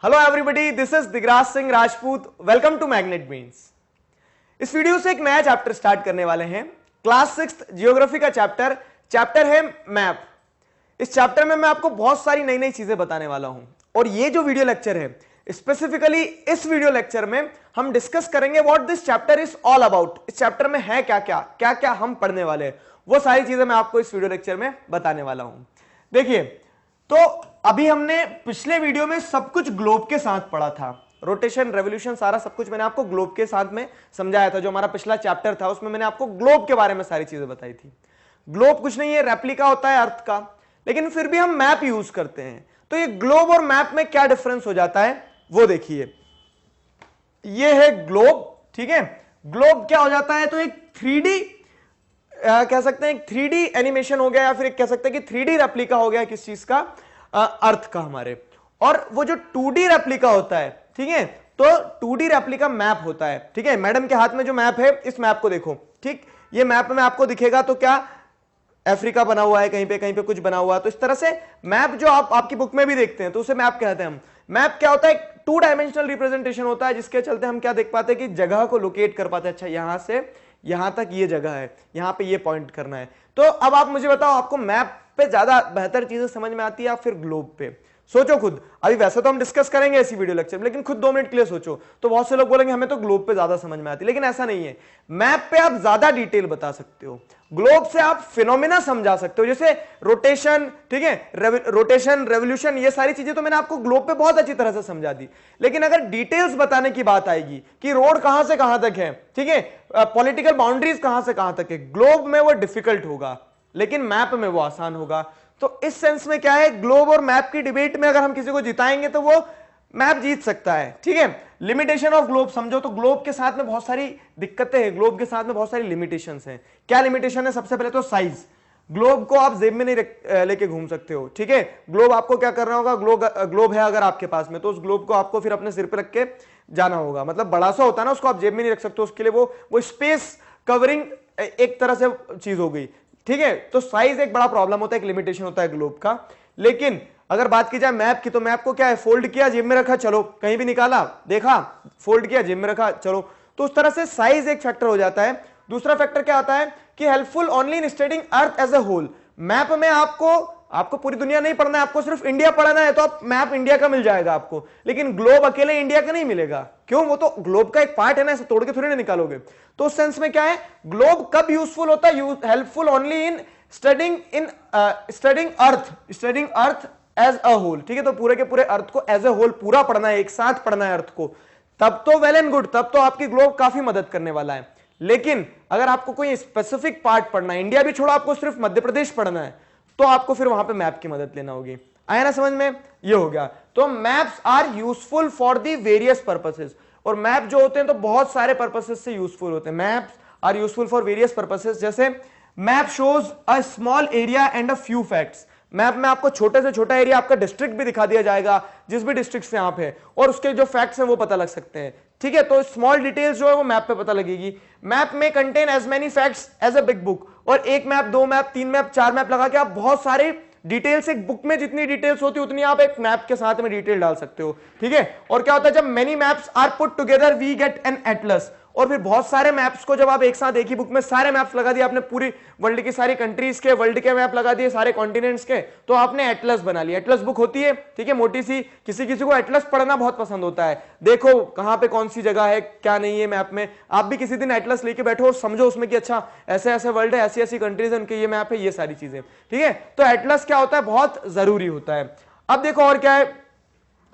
Hello everybody, this is Digraj Singh Rajput. Welcome to magnet brains. इस video से एक नया चैप्टर स्टार्ट करने वाले हैं। क्लास 6 जियोग्राफी का चैप्टर है मैप। इस चैप्टर में मैं आपको बहुत सारी नई नई चीजें बताने वाला हूं और ये जो वीडियो लेक्चर है, स्पेसिफिकली इस वीडियो लेक्चर में हम डिस्कस करेंगे what this chapter is all about. इस चैप्टर में है क्या क्या हम पढ़ने वाले हैं, वो सारी चीजें मैं आपको इस वीडियो लेक्चर में बताने वाला हूं। देखिए, तो अभी हमने पिछले वीडियो में सब कुछ ग्लोब के साथ पढ़ा था। रोटेशन, रेवोल्यूशन, सारा सब कुछ मैंने आपको ग्लोब के साथ में समझाया था। जो हमारा पिछला चैप्टर था उसमें मैंने आपको ग्लोब के बारे में सारी चीजें बताई थी। ग्लोब कुछ नहीं है, रेप्लिका होता है अर्थ का, लेकिन फिर भी हम मैप यूज करते हैं। तो ये ग्लोब और मैप में क्या डिफरेंस हो जाता है वो देखिए। ये है ग्लोब, ठीक है। ग्लोब क्या हो जाता है, तो एक 3D कह सकते हैं, एक 3D एनिमेशन हो गया, या फिर एक कह सकते हैं कि 3D रेप्लिका हो गया किस चीज का, अर्थ का हमारे। और वो जो 2D रेप्लिका होता है, ठीक है, तो 2D रेप्लिका मैप होता है। ठीक है, मैडम के हाथ में जो मैप है, इस मैप को देखो, ठीक। ये मैप में आपको दिखेगा तो क्या अफ्रीका बना हुआ है, कहीं पे कुछ बना हुआ है। तो इस तरह से मैप जो आप आपकी बुक में भी देखते हैं तो उसे मैप कहते हैं हम। मैप क्या होता है, 2 डायमेंशनल रिप्रेजेंटेशन होता है, जिसके चलते हम क्या देख पाते हैं कि जगह को लोकेट कर पाते हैं। अच्छा, यहां से यहां तक ये जगह है, यहां पे ये पॉइंट करना है। तो अब आप मुझे बताओ, आपको मैप पे ज्यादा बेहतर चीजें समझ में आती है या फिर ग्लोब पे? सोचो खुद। अभी वैसे तो हम डिस्कस करेंगे इसी वीडियो लेक्चर में, लेकिन खुद 2 मिनट के लिए सोचो। तो बहुत से लोग बोलेंगे हमें तो ग्लोब पे ज्यादा समझ में आती है, लेकिन ऐसा नहीं है। मैप पे आप ज्यादा डिटेल बता सकते हो, ग्लोब से आप फिनोमेना समझा सकते हो। जैसे रोटेशन, ठीक है, रोटेशन, रेवोल्यूशन, ये सारी चीजें तो मैंने आपको ग्लोब पे बहुत अच्छी तरह से समझा दी। लेकिन अगर डिटेल्स बताने की बात आएगी कि रोड कहां से कहां तक है, ठीक है, पॉलिटिकल बाउंड्रीज कहां से कहां तक है, ग्लोब में वो डिफिकल्ट होगा, लेकिन मैप में वो आसान होगा। तो इस सेंस में क्या है, ग्लोब और मैप की डिबेट में अगर हम किसी को जिताएंगे तो वो मैप जीत सकता है। ठीक है, लिमिटेशन ऑफ ग्लोब समझो तो ग्लोब के साथ में बहुत सारी दिक्कतें हैं, ग्लोब के साथ में बहुत सारी लिमिटेशंस हैं। क्या लिमिटेशन है? सबसे पहले तो साइज। ग्लोब को आप जेब में नहीं लेके घूम सकते हो, ठीक है। ग्लोब आपको क्या करना होगा, ग्लोब है अगर आपके पास में, तो उस ग्लोब को आपको फिर अपने सिर पे रख के जाना होगा। मतलब बड़ा सा होता है ना, उसको आप जेब में नहीं रख सकते, उसके लिए वो स्पेस कवरिंग एक तरह से चीज हो गई, ठीक है। तो साइज एक बड़ा प्रॉब्लम होता है, एक लिमिटेशन होता है ग्लोब का। लेकिन अगर बात की जाए मैप की, तो मैप को क्या है, फोल्ड किया, जेब में रखा, चलो, कहीं भी निकाला, देखा, फोल्ड किया, जेब में रखा, चलो। तो उस तरह से साइज एक फैक्टर हो जाता है। दूसरा फैक्टर क्या आता है कि helpful only in studying earth as a whole. Map में आपको पूरी दुनिया नहीं पढ़ना है, आपको सिर्फ इंडिया पढ़ना है, तो आप मैप इंडिया का मिल जाएगा आपको। लेकिन ग्लोब अकेले इंडिया का नहीं मिलेगा, क्यों? वो तो ग्लोब का एक पार्ट है ना, ऐसे तोड़ के थोड़ी ना निकालोगे। तो उस सेंस में क्या है, ग्लोब कब यूजफुल होता है, helpful only in studying earth as a whole. ठीक है, तो पूरे के पूरे अर्थ को एज ए होल पूरा पढ़ना है, एक साथ पढ़ना है अर्थ को, तब तो वेल एंड गुड, तब तो आपकी ग्लोब काफी मदद करने वाला है। लेकिन अगर आपको कोई स्पेसिफिक पार्ट पढ़ना है, इंडिया भी छोड़ो, आपको सिर्फ मध्य प्रदेश पढ़ना है, तो आपको फिर वहां पे मैप की मदद लेना होगी। आया ना समझ में? ये हो गया। तो maps are useful for the various purposes. और मैप जो होते हैं तो बहुत सारे पर्पसेस से यूजफुल होते हैं। Maps are useful for various purposes. जैसे map shows a small area and a few facts. Map में आपको छोटे से छोटा एरिया, आपका डिस्ट्रिक्ट भी दिखा दिया जाएगा, जिस भी डिस्ट्रिक्ट से आप है, और उसके जो फैक्ट्स हैं वो पता लग सकते हैं। ठीक है, तो स्मॉल डिटेल्स जो है वो मैप पे पता लगेगी। मैप में contain as many facts as a big book. और एक मैप, 2 मैप, 3 मैप, 4 मैप लगा के आप बहुत सारे डिटेल्स, एक बुक में जितनी डिटेल्स होती है उतनी आप एक मैप के साथ में डिटेल डाल सकते हो। ठीक है, और क्या होता है, जब many maps are put together we get an atlas. और फिर बहुत सारे मैप्स को जब आप एक साथ एक ही बुक में सारे मैप्स लगा दिए आपने, पूरी वर्ल्ड की सारी कंट्रीज के, वर्ल्ड के मैप लगा दिए, सारे कॉन्टिनेंट्स के, तो आपने एटलस बना लिया। एटलस बुक होती है, ठीक है, मोटी सी। किसी किसी को एटलस पढ़ना बहुत पसंद होता है, देखो कहां पे कौन सी जगह है, क्या नहीं है मैप में। आप भी किसी दिन एटलस लेके बैठो और समझो उसमें कि अच्छा ऐसे ऐसे वर्ल्ड है, ऐसी ऐसी कंट्रीज है, उनके ये मैप है, ये सारी चीजें। ठीक है, तो एटलस क्या होता है, बहुत जरूरी होता है। अब देखो और क्या है,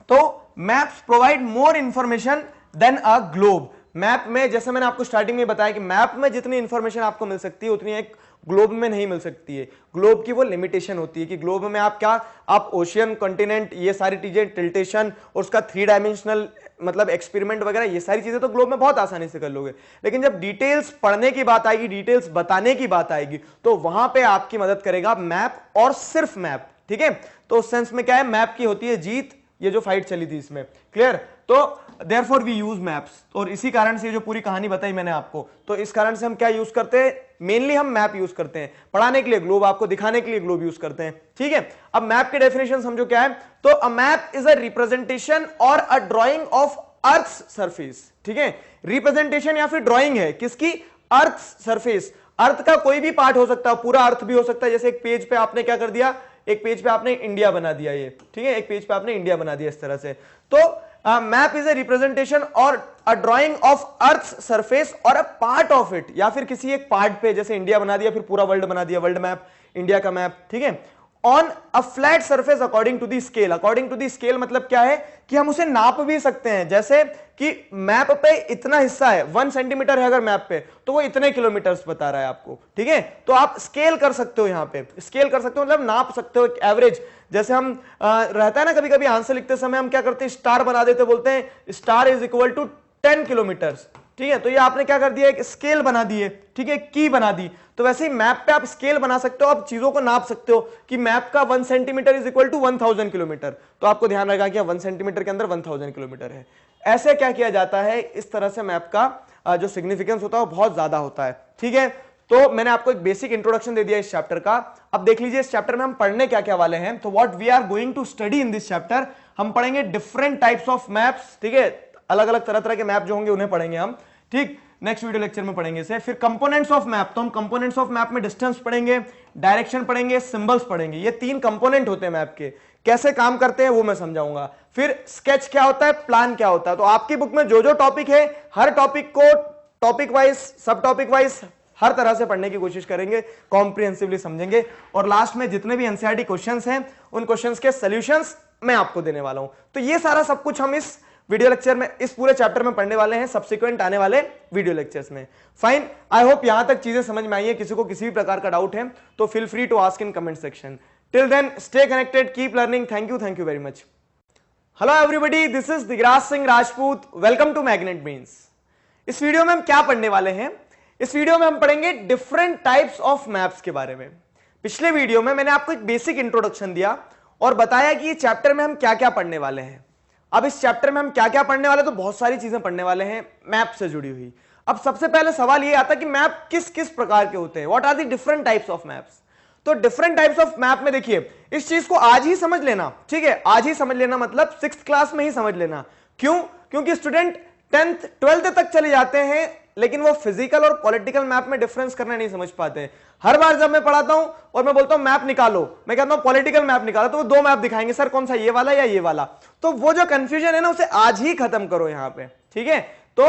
तो maps provide more information than a globe. Map में, जैसे मैंने आपको स्टार्टिंग में बताया कि मैप में जितनी इंफॉर्मेशन आपको मिल सकती है उतनी एक ग्लोब में नहीं मिल सकती है। ग्लोब की वो लिमिटेशन होती है कि ग्लोब में आप ओशियन, कॉन्टिनेंट, ये सारी चीजें, टिल्टेशन और उसका 3 डायमेंशनल मतलब एक्सपेरिमेंट वगैरह, ये सारी चीजें तो ग्लोब में बहुत आसानी से कर लोगे। लेकिन जब डिटेल्स पढ़ने की बात आएगी, डिटेल्स बताने की बात आएगी, तो वहां पे आपकी मदद करेगा मैप और सिर्फ मैप। ठीक है, तो उस सेंस में क्या है, मैप की होती है जीत। ये जो फाइट चली थी इसमें, क्लियर? तो देयरफॉर वी यूज मैप्स। और इसी कारण से जो पूरी कहानी बताई मैंने आपको, तो इस कारण से हम क्या यूज करते हैं, मेनली हम मैप यूज करते हैं पढ़ाने के लिए, ग्लोब आपको दिखाने के लिए ग्लोब यूज करते हैं, ठीक है। अब मैप के डेफिनेशन समझो क्या है। तो a map is a representation और a drawing of earth surface, ठीक है। रिप्रेजेंटेशन या फिर ड्रॉइंग है किसकी, अर्थ सरफेस। अर्थ का कोई भी पार्ट हो सकता है, पूरा अर्थ भी हो सकता है। जैसे एक पेज पे आपने क्या कर दिया, एक पेज पे आपने इंडिया बना दिया, ये ठीक है, एक पेज पे आपने इंडिया बना दिया इस तरह से। तो मैप इज ए रिप्रेजेंटेशन और a drawing of earth surface और अ पार्ट ऑफ इट, या फिर किसी एक पार्ट पे, जैसे इंडिया बना दिया फिर पूरा वर्ल्ड बना दिया, वर्ल्ड मैप, इंडिया का मैप, ठीक है। On a flat surface according to the scale. According to the scale मतलब क्या है कि हम उसे नाप भी सकते हैं। जैसे कि मैप पे इतना हिस्सा है, 1 सेंटीमीटर है अगर मैप पे, तो वो इतने किलोमीटर्स बता रहा है आपको, ठीक है। तो आप स्केल कर सकते हो, यहां पे स्केल कर सकते हो मतलब नाप सकते हो एक एवरेज। जैसे हम रहता है ना कभी कभी आंसर लिखते समय हम क्या करते हैं, स्टार बना देते, बोलते हैं star is equal to 10 kilometres, ठीक है। तो ये आपने क्या कर दिया, एक स्केल बना दी है, ठीक है, की बना दी। तो वैसे ही मैप पे आप स्केल बना सकते हो, आप चीजों को नाप सकते हो कि मैप का 1 centimetre is equal to 1000 kilometre. तो आपको ध्यान रखा कि 1 सेंटीमीटर के अंदर 1000 किलोमीटर है। ऐसे क्या किया जाता है, इस तरह से मैप का जो सिग्निफिकेंस होता है वो बहुत ज्यादा होता है, ठीक है। तो मैंने आपको एक बेसिक इंट्रोडक्शन दे दिया इस चैप्टर का। अब देख लीजिए इस चैप्टर में हम पढ़ने क्या क्या वाले हैं। तो what we are going to study in this chapter, हम पढ़ेंगे डिफरेंट टाइप्स ऑफ मैप्स, ठीक है, अलग अलग तरह तरह के मैप जो होंगे उन्हें पढ़ेंगे हम, ठीक। नेक्स्ट वीडियो लेक्चर में पढ़ेंगे इसे। फिर कंपोनेंट्स ऑफ मैप, तो हम कंपोनेंट्स ऑफ मैप में डिस्टेंस पढ़ेंगे, डायरेक्शन पढ़ेंगे, सिंबल्स पढ़ेंगे। ये 3 कंपोनेंट होते हैं मैप के, कैसे काम करते हैं वो मैं समझाऊंगा। फिर स्केच क्या होता है, प्लान क्या होता है। तो आपकी बुक में जो जो टॉपिक है, हर टॉपिक को टॉपिक वाइज, सब टॉपिक वाइज हर तरह से पढ़ने की कोशिश करेंगे, कॉम्प्रिहेंसिवली समझेंगे। और लास्ट में जितने भी एनसीईआरटी क्वेश्चंस हैं उन क्वेश्चंस के सॉल्यूशंस मैं आपको देने वाला हूं। तो ये सारा सब कुछ हम इस वीडियो लेक्चर में, इस पूरे चैप्टर में पढ़ने वाले हैं सब्सिक्वेंट आने वाले वीडियो लेक्चर्स में। फाइन, आई होप यहां तक चीजें समझ में आई है। किसी को किसी भी प्रकार का डाउट है तो feel free to ask in comment section. Till then stay connected, keep learning. Thank you very much. Hello everybody, this is Digraj Singh Rajput, welcome to magnet brains. इस वीडियो में हम क्या पढ़ने वाले हैं, इस वीडियो में हम पढ़ेंगे डिफरेंट टाइप्स ऑफ मैप्स के बारे में। पिछले वीडियो में मैंने आपको एक बेसिक इंट्रोडक्शन दिया और बताया कि इस चैप्टर में हम क्या क्या पढ़ने वाले हैं। अब इस चैप्टर में हम क्या क्या पढ़ने वाले, तो बहुत सारी चीजें पढ़ने वाले हैं मैप से जुड़ी हुई। अब सबसे पहले सवाल ये आता है कि मैप किस किस प्रकार के होते हैं, what are the different types of maps. तो डिफरेंट टाइप्स ऑफ मैप में देखिए, इस चीज को आज ही समझ लेना, ठीक है, आज ही समझ लेना, मतलब 6th क्लास में ही समझ लेना। क्यों? क्योंकि स्टूडेंट 10th 12th तक चले जाते हैं लेकिन वो फिजिकल और पॉलिटिकल मैप में डिफरेंस करना नहीं समझ पाते। हर बार जब मैं पढ़ाता हूं और मैं बोलता हूं मैप निकालो, मैं कहता हूं पॉलिटिकल मैप निकालो, तो वो 2 मैप दिखाएंगे, सर कौन सा, ये वाला या ये वाला। तो वो जो कंफ्यूजन है ना, उसे आज ही खत्म करो यहां पे, ठीक है। तो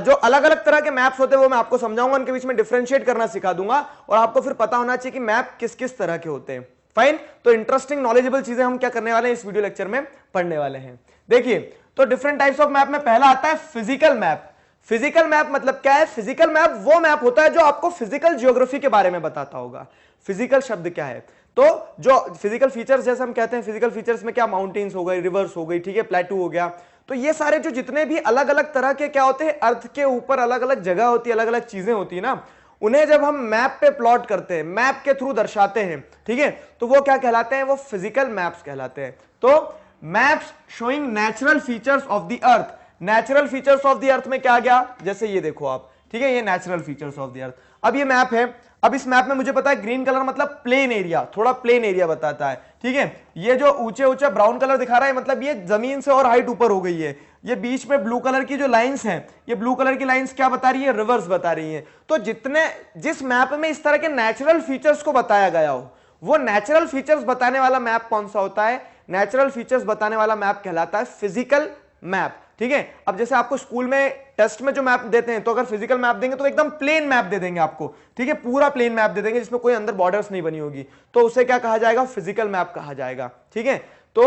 जो अलग अलग तरह के मैप्स होते हैं वो मैं आपको समझाऊंगा, उनके बीच में डिफरेंशिएट करना सिखा दूंगा और आपको फिर पता होना चाहिए कि मैप किस किस तरह के होते हैं। फाइन, तो इंटरेस्टिंग नॉलेजेबल चीजें हम क्या करने वाले हैं, इस वीडियो लेक्चर में पढ़ने वाले हैं। देखिए, तो डिफरेंट टाइप्स ऑफ मैप में पहला आता है फिजिकल मैप। फिजिकल मैप मतलब क्या है, फिजिकल मैप वो मैप होता है जो आपको फिजिकल ज्योग्राफी के बारे में बताता होगा। फिजिकल शब्द क्या है, तो जो फिजिकल फीचर्स, जैसे हम कहते हैं फिजिकल फीचर्स में क्या, माउंटेन्स हो गई, रिवर्स हो गई, ठीक है, प्लेटू हो गया। तो ये सारे जो जितने भी अलग अलग तरह के क्या होते हैं, अर्थ के ऊपर अलग अलग जगह होती है, अलग अलग चीजें होती है ना, उन्हें जब हम मैप पे प्लॉट करते हैं, मैप के थ्रू दर्शाते हैं, ठीक है, तो वो क्या कहलाते हैं, वो फिजिकल मैप्स कहलाते हैं। तो maps showing natural features of the earth. Natural features of the अर्थ में क्या आ गया, जैसे ये देखो आप, ठीक है, ये नेचुरल फीचर्स ऑफ द अर्थ। अब ये मैप है, अब इस मैप में मुझे पता है ग्रीन कलर मतलब प्लेन एरिया, थोड़ा प्लेन एरिया बताता है, ठीक है। ये जो ऊंचे ऊंचे ब्राउन कलर दिखा रहा है मतलब ये जमीन से और हाइट ऊपर हो गई है। ये बीच में ब्लू कलर की जो लाइंस हैं, ये ब्लू कलर की लाइंस क्या बता रही है, रिवर्स बता रही है। तो जिस मैप में इस तरह के नेचुरल फीचर्स को बताया गया हो, वो नेचुरल फीचर्स बताने वाला मैप कौन सा होता है, नेचुरल फीचर्स बताने वाला मैप कहलाता है फिजिकल मैप, ठीक है। अब जैसे आपको स्कूल में टेस्ट में जो मैप देते हैं, तो अगर फिजिकल मैप देंगे तो एकदम प्लेन मैप दे देंगे आपको, ठीक है, पूरा प्लेन मैप दे देंगे जिसमें कोई अंदर बॉर्डर्स नहीं बनी होगी, तो उसे क्या कहा जाएगा, फिजिकल मैप कहा जाएगा, ठीक है। तो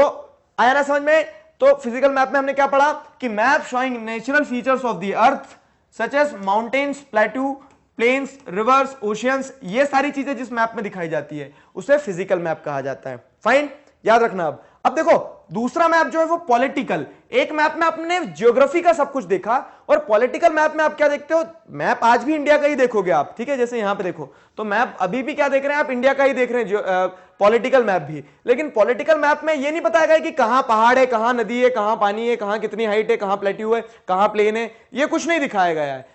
आया ना समझ में। तो फिजिकल मैप में हमने क्या पढ़ा कि map showing natural features of the earth such as mountains, plateau, plains, rivers, oceans, ये सारी चीजें जिस मैप में दिखाई जाती है उसे फिजिकल मैप कहा जाता है। फाइन, याद रखना। अब देखो दूसरा मैप जो है वो पॉलिटिकल। एक मैप में आपने ज्योग्राफी का सब कुछ देखा और पॉलिटिकल मैप में आप क्या देखते हो, मैप आज भी इंडिया का ही देखोगे आप, ठीक है, जैसे यहां पे देखो तो मैप अभी भी क्या देख रहे हैं आप, इंडिया का ही देख रहे हैं, पॉलिटिकल मैप भी। लेकिन पॉलिटिकल मैप में ये नहीं बताया गया कि कहां पहाड़ है, कहां नदी है, कहां पानी है, कहां कितनी हाइट है, कहां प्लेट्यू है, कहां प्लेन है, ये कुछ नहीं दिखाया गया है।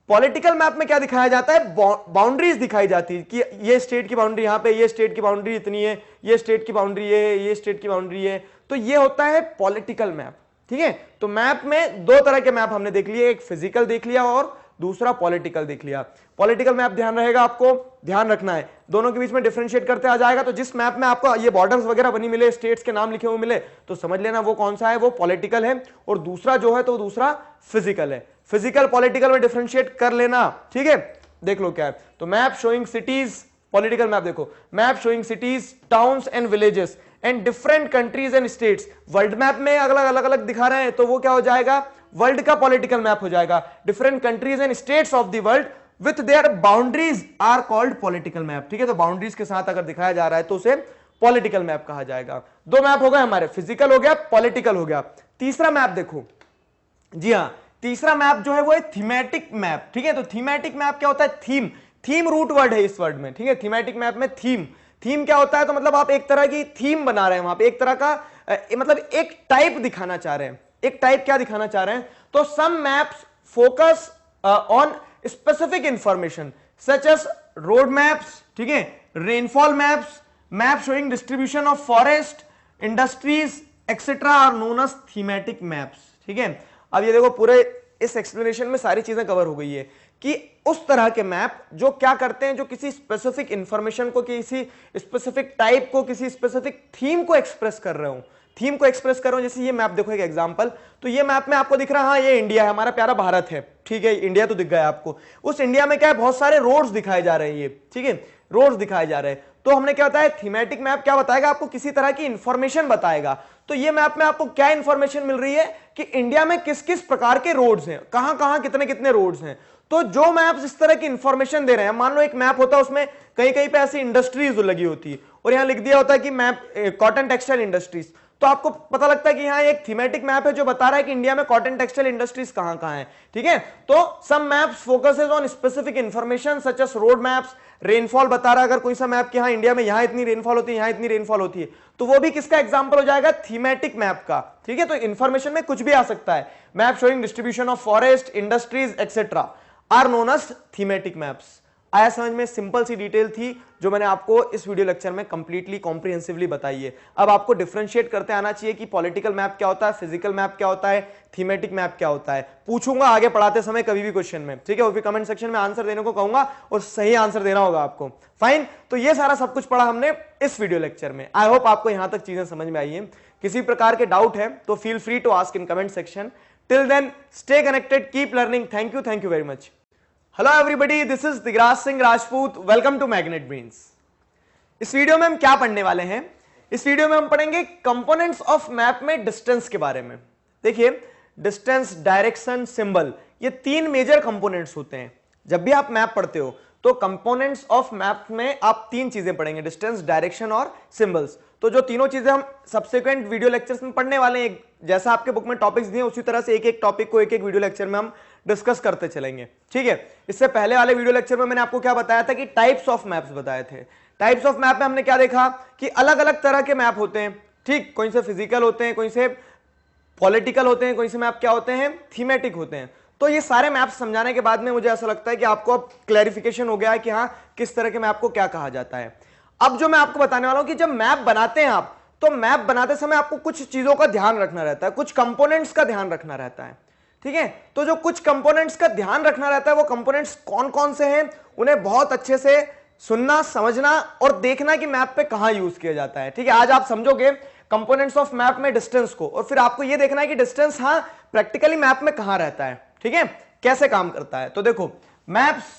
पॉलिटिकल मैप में क्या दिखाया जाता है, बाउंड्रीज दिखाई जाती है कि ये स्टेट की बाउंड्री यहां पे, ये स्टेट की बाउंड्री इतनी है, ये स्टेट की बाउंड्री ये स्टेट की बाउंड्री है। तो ये होता है पॉलिटिकल मैप, ठीक है। तो मैप में दो तरह के मैप हमने देख लिए, एक फिजिकल देख लिया और दूसरा पॉलिटिकल देख लिया। पॉलिटिकल मैप ध्यान रहेगा, आपको ध्यान रखना है, दोनों के बीच में डिफरेंशिएट करते आ जाएगा। तो जिस मैप में आपको ये बॉर्डर्स वगैरह बनी मिले, स्टेट्स के नाम लिखे हुए मिले, तो समझ लेना वो कौन सा है, वो पॉलिटिकल है, और दूसरा जो है तो दूसरा फिजिकल है। फिजिकल पॉलिटिकल में डिफरेंशिएट कर लेना, ठीक है। देख लो क्या है, तो map showing cities, political map देखो, map showing cities, towns and villages and different countries and states. World map में अलग अलग दिखा रहे हैं तो वो क्या हो जाएगा, वर्ल्ड का पॉलिटिकल मैप हो जाएगा। Different countries and states of the world with their boundaries are called political map, ठीक है। तो बाउंड्रीज के साथ अगर दिखाया जा रहा है तो उसे पॉलिटिकल मैप कहा जाएगा। दो मैप हो गए हमारे, फिजिकल हो गया, पॉलिटिकल हो गया। तीसरा मैप देखो, जी हां, तीसरा मैप जो है वो है थीमेटिक मैप, ठीक है। तो थीमेटिक मैप क्या होता है, थीम, थीम रूट वर्ड है इस वर्ड में, ठीक है। थीमेटिक मैप में थीम, थीम क्या होता है, तो मतलब आप एक तरह की थीम बना रहे हैं वहां पे, एक तरह का मतलब एक टाइप दिखाना चाह रहे हैं, एक टाइप क्या दिखाना चाह रहे हैं। तो some maps focus on specific information such as road maps, ठीक है, rainfall maps, map showing distribution of forest, industries etcetera are known as thematic maps, ठीक है। अब ये देखो पूरे इस एक्सप्लेनेशन में सारी चीजें कवर हो गई है कि उस तरह के मैप जो क्या करते हैं, जो किसी स्पेसिफिक इंफॉर्मेशन को, किसी स्पेसिफिक टाइप को, किसी स्पेसिफिक थीम को एक्सप्रेस कर रहे हो, थीम को एक्सप्रेस कर रहे हो। जैसे ये मैप देखो एक एग्जांपल, तो ये मैप में आपको दिख रहा है, हाँ ये इंडिया है, हमारा प्यारा भारत है, ठीक है, इंडिया तो दिख गया आपको। उस इंडिया में क्या है, बहुत सारे रोड्स दिखाए जा रहे हैं, ये ठीक है, रोड्स दिखाए जा रहे हैं। तो हमने क्या बताया, थीमेटिक मैप क्या बताएगा, आपको किसी तरह की इंफॉर्मेशन बताएगा। तो ये मैप में आपको क्या इंफॉर्मेशन मिल रही है कि इंडिया में किस किस प्रकार के रोड्स हैं, कहां कहां कितने कितने रोड्स हैं। तो जो मैप्स इस तरह की इंफॉर्मेशन दे रहे हैं, मान लो एक मैप होता है उसमें कहीं कहीं पे ऐसी इंडस्ट्रीज लगी होती है और यहां लिख दिया होता है कि मैप कॉटन टेक्सटाइल इंडस्ट्रीज, तो आपको पता लगता है कि यहाँ एक थीमेटिक मैप है जो बता रहा है कि इंडिया में कॉटन टेक्सटाइल इंडस्ट्रीज कहां कहां है, ठीक है। तो some maps focuses on specific information such as road maps, rainfall बता रहा है अगर कोई सा मैप कि हाँ इंडिया में यहां इतनी रेनफॉल होती है, यहां इतनी रेनफॉल होती है, तो वो भी किसका एग्जांपल हो जाएगा, थीमेटिक मैप का, ठीक है। तो इंफॉर्मेशन में कुछ भी आ सकता है। Map showing distribution of forest, industries etcetera are known as thematic maps. आया समझ में, सिंपल सी डिटेल थी जो मैंने आपको इस वीडियो लेक्चर में कंप्लीटली कॉम्प्रिहेंसिवली बताई है। अब आपको डिफरेंशिएट करते आना चाहिए कि पॉलिटिकल मैप क्या होता है, फिजिकल मैप क्या होता है, थीमेटिक मैप क्या होता है। पूछूंगा आगे पढ़ाते समय कभी भी क्वेश्चन में, ठीक है, वो भी कमेंट सेक्शन में आंसर देने को कहूंगा और सही आंसर देना होगा आपको, फाइन। तो ये सारा सब कुछ पढ़ा हमने इस वीडियो लेक्चर में। आई होप आपको यहां तक चीजें समझ में आई है। किसी प्रकार के डाउट है तो feel free to ask in comment section. Till then stay connected, keep learning. Thank you very much. Hello everybody, this is Digraj Singh Rajput, welcome to magnet brains. इस वीडियो में हम क्या पढ़ने वाले हैं, इस वीडियो में हम पढ़ेंगे कंपोनेंट्स ऑफ मैप में डिस्टेंस के बारे में। देखिए डिस्टेंस, डायरेक्शन, सिंबल, ये तीन मेजर कंपोनेंट्स होते हैं। जब भी आप मैप पढ़ते हो तो कंपोनेंट्स ऑफ मैप में आप तीन चीजें पढ़ेंगे, डिस्टेंस, डायरेक्शन और सिंबल्स। तो जो तीनों चीजें हम सब्सिक्वेंट वीडियो लेक्चर्स में पढ़ने वाले हैं, जैसा आपके बुक में टॉपिक्स दिए उसी तरह से एक एक टॉपिक को एक एक वीडियो लेक्चर में हम डिस्कस करते चलेंगे, ठीक है। इससे पहले वाले वीडियो लेक्चर में मैंने आपको क्या बताया था कि टाइप्स ऑफ मैप्स बताए थे। टाइप्स ऑफ मैप में हमने क्या देखा कि अलग अलग तरह के मैप होते हैं, ठीक, कोई से फिजिकल होते हैं, कोई से पॉलिटिकल होते हैं, कोई से मैप क्या होते हैं, थीमेटिक होते हैं। तो ये सारे मैप समझाने के बाद में मुझे ऐसा लगता है कि आपको अब क्लैरिफिकेशन हो गया है कि हाँ किस तरह के मैप को क्या कहा जाता है। अब जो मैं आपको बताने वाला हूं कि जब मैप बनाते हैं आप, तो मैप बनाते समय आपको कुछ चीजों का ध्यान रखना रहता है, कुछ कंपोनेंट्स का ध्यान रखना रहता है, ठीक है। तो जो कुछ कंपोनेंट्स का ध्यान रखना रहता है, वो कंपोनेंट्स कौन कौन से हैं, उन्हें बहुत अच्छे से सुनना, समझना और देखना कि मैप पे कहां यूज किया जाता है, ठीक है। आज आप समझोगे कंपोनेंट्स ऑफ मैप में डिस्टेंस को, और फिर आपको यह देखना है कि डिस्टेंस हाँ प्रैक्टिकली मैप में कहां रहता है, ठीक है, कैसे काम करता है। तो देखो मैप्स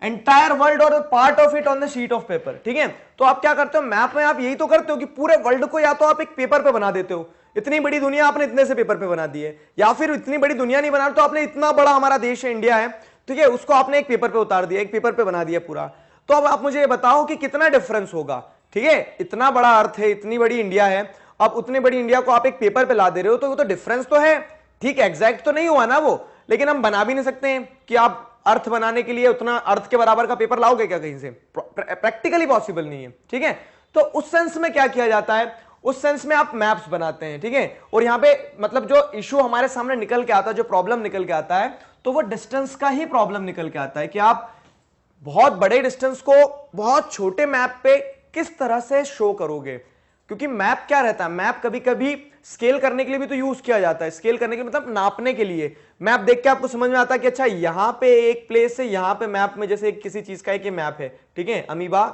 एंटायर वर्ल्ड और part of it on the sheet of paper, ठीक है। तो आप क्या करते हो मैप में, आप यही तो करते हो कि पूरे वर्ल्ड को या तो आप एक पेपर पे बना देते हो, इतनी बड़ी दुनिया आपने इतने से पेपर पे बना दी है, या फिर इतनी बड़ी दुनिया नहीं बना तो आपने इतना बड़ा हमारा देश है इंडिया है, ठीक है, उसको आपने एक पेपर पे उतार दिया, एक पेपर पे बना दिया पूरा। तो अब आप मुझे ये बताओ कि कितना डिफरेंस होगा, ठीक है। इतना बड़ा अर्थ है, इतनी बड़ी इंडिया है, अब उतनी बड़ी इंडिया को आप एक पेपर पे ला दे रहे हो, तो वो तो डिफरेंस तो है, ठीक है, एग्जैक्ट तो नहीं हुआ ना वो, लेकिन हम बना भी नहीं सकते हैं कि आप अर्थ बनाने के लिए उतना अर्थ के बराबर का पेपर लाओगे क्या कहीं से, प्रैक्टिकली पॉसिबल नहीं है, ठीक है। तो उस सेंस में क्या किया जाता है, उस सेंस में आप मैप्स बनाते हैं, ठीक है। और यहां पे मतलब जो इशू हमारे सामने निकल के आता है, जो प्रॉब्लम निकल के आता है, तो वो डिस्टेंस का ही प्रॉब्लम निकल के आता है कि आप बहुत बड़े डिस्टेंस को बहुत छोटे मैप पे किस तरह से शो करोगे। क्योंकि मैप क्या रहता है, मैप कभी कभी स्केल करने के लिए भी तो यूज किया जाता है। स्केल करने के लिए मतलब नापने के लिए। मैप देख के आपको समझ में आता है कि अच्छा यहां पे एक प्लेस है, यहां पे मैप में जैसे किसी चीज का एक मैप है, ठीक है, अमीबा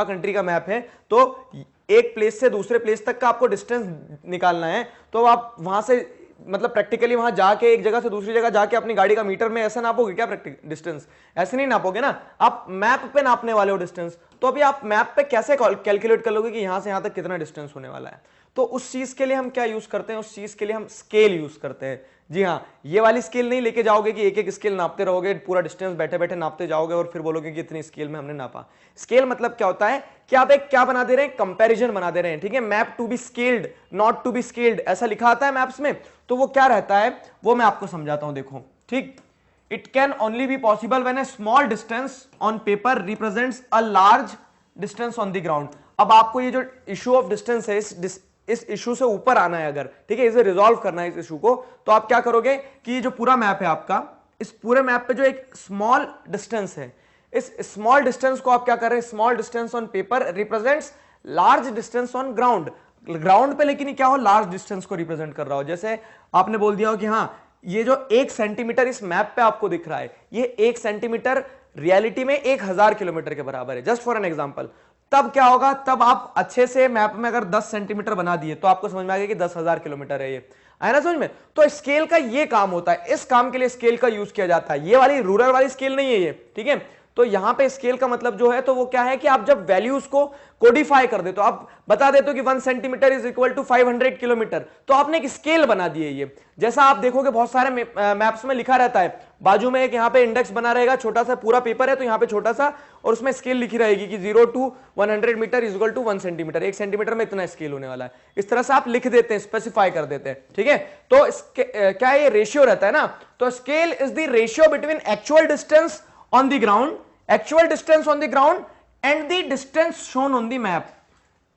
कंट्री का मैप है, तो एक प्लेस से दूसरे प्लेस तक का आपको डिस्टेंस निकालना है। तो आप वहां से मतलब प्रैक्टिकली वहां जाके एक जगह से दूसरी जगह जाके अपनी गाड़ी का मीटर में ऐसे नापोगे क्या? डिस्टेंस ऐसे नहीं नापोगे ना, आप मैप पे नापने वाले हो डिस्टेंस। तो अभी आप मैप पे कैसे कैलकुलेट कर लोगे कि यहां से यहां तक कितना डिस्टेंस होने वाला है? तो उस चीज के लिए हम क्या यूज करते हैं? उस चीज के लिए हम स्केल यूज करते हैं। जी हाँ, ये वाली स्केल नहीं लेके जाओगे कि एक एक स्केल नापते रहोगे, पूरा डिस्टेंस बैठे बैठे नापते जाओगे और फिर बोलोगे कि इतनी स्केल में हमने नापा। स्केल मतलब क्या होता है कि आप एक क्या बना दे रहे हैं? कंपैरिजन बना दे रहे हैं, ठीक है। Map to be scaled, not to be scaled, ऐसा लिखा आता है मैप्स में। तो वो क्या रहता है वो मैं आपको समझाता हूं, देखो, ठीक। It can only be possible when A small distance on paper represents a large distance on the ground. अब आपको ये जो इशू ऑफ डिस्टेंस है, इस इशू से ऊपर आना है अगर, ठीक है, इसे रिजॉल्व करना है इस इशू को, तो आप क्या करोगे कि जो पूरा मैप है आपका, इस पूरे मैप पे जो एक स्मॉल डिस्टेंस है, इस स्मॉल डिस्टेंस को आप क्या कर रहे हैं? Small distance on paper represents large distance on ground. Ground पे लेकिन क्या हो? लार्ज डिस्टेंस को रिप्रेजेंट कर रहा हो। जैसे आपने बोल दिया हो कि हाँ, ये जो 1 सेंटीमीटर इस मैप पे आपको दिख रहा है, ये 1 सेंटीमीटर रियलिटी में 1000 किलोमीटर के बराबर है, जस्ट फॉर एन एग्जांपल। तब क्या होगा? तब आप अच्छे से मैप में अगर 10 सेंटीमीटर बना दिए तो आपको समझ में आ गया कि 10,000 किलोमीटर है। ये आया ना समझ में? तो स्केल का ये काम होता है, इस काम के लिए स्केल का यूज किया जाता है। ये वाली रूरल वाली स्केल नहीं है ये, ठीक है। तो यहां पे स्केल का मतलब जो है तो वो क्या है कि आप जब वैल्यूज को कोडिफाई कर देते हो, आप बता देते हो कि 1 centimetre is equal to 500 kilometre, तो आपने एक स्केल बना दी है। ये जैसा आप देखोगे बहुत सारे मैप्स में लिखा रहता है, बाजू में एक यहाँ पे इंडेक्स बना रहेगा, छोटा सा पूरा पेपर है तो यहाँ पे छोटा सा, और उसमें स्केल लिखी रहेगी कि 0 to 100 metre is equal to 1 centimetre, 1 centimetre में इतना स्केल होने वाला है। इस तरह से आप लिख देते हैं, स्पेसिफाई कर देते हैं, ठीक है। तो क्या ये रेशियो रहता है ना, तो scale is the ratio between actual distance on the ground, actual distance on the ground and the distance shown on the map।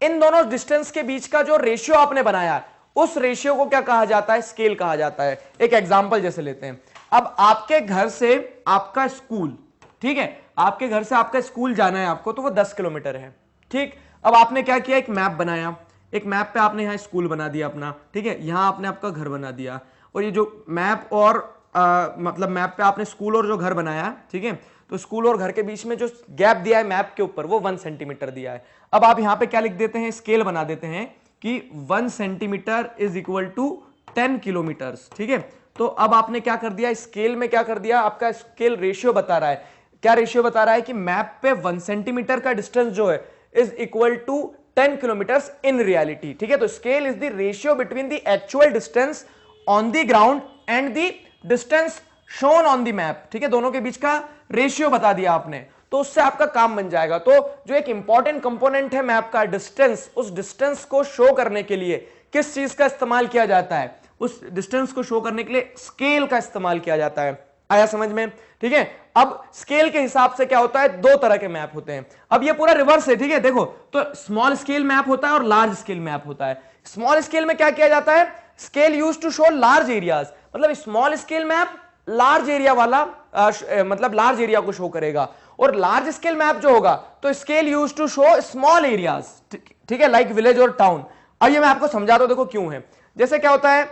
इन दोनों डिस्टेंस के बीच का जो रेशियो आपने बनाया, उस रेशियो को क्या कहा जाता है? स्केल कहा जाता है। एक एग्जांपल जैसे लेते हैं, अब आपके घर से आपका स्कूल, ठीक है, आपके घर से आपका स्कूल जाना है आपको, तो वो 10 किलोमीटर है, ठीक। अब आपने क्या किया? एक मैप बनाया, एक मैप पे आपने यहाँ स्कूल बना दिया अपना, ठीक है, यहाँ आपने आपका घर बना दिया, और ये जो मैप और मतलब मैप पे आपने स्कूल और जो घर बनाया, ठीक है, तो स्कूल और घर के बीच में जो गैप दिया है मैप के ऊपर, वो 1 सेंटीमीटर दिया है। अब आप यहां पे क्या लिख देते हैं? स्केल बना देते हैं कि 1 centimetre is equal to 10 kilometres, ठीक है। तो अब आपने क्या कर दिया? स्केल में क्या कर दिया? आपका स्केल रेशियो बता रहा है। क्या रेशियो बता रहा है? कि मैप पे 1 सेंटीमीटर का डिस्टेंस जो है is equal to 10 kilometres in reality, ठीक है। तो scale is the ratio between the actual distance on the ground and the distance shown on the map, ठीक है, दोनों के बीच का रेशियो बता दिया आपने, तो उससे आपका काम बन जाएगा। तो जो एक इंपॉर्टेंट कंपोनेंट है मैप का, डिस्टेंस, उस डिस्टेंस को शो करने के लिए किस चीज का इस्तेमाल किया जाता है? उस डिस्टेंस को शो करने के लिए स्केल का इस्तेमाल किया जाता है। आया समझ में? ठीक है। अब स्केल के हिसाब से क्या होता है? 2 तरह के मैप होते हैं। अब ये पूरा रिवर्स है, ठीक है। देखो, तो स्मॉल स्केल मैप होता है और लार्ज स्केल मैप होता है। स्मॉल स्केल में क्या किया जाता है? Scale used to show large areas, मतलब small scale map large area वाला मतलब लार्ज एरिया को शो करेगा, और लार्ज स्केल मैप जो होगा तो scale used to show small areas, ठीक है, लाइक विलेज और टाउन। आइए मैं आपको समझाता हूं, देखो क्यों है। जैसे क्या होता है,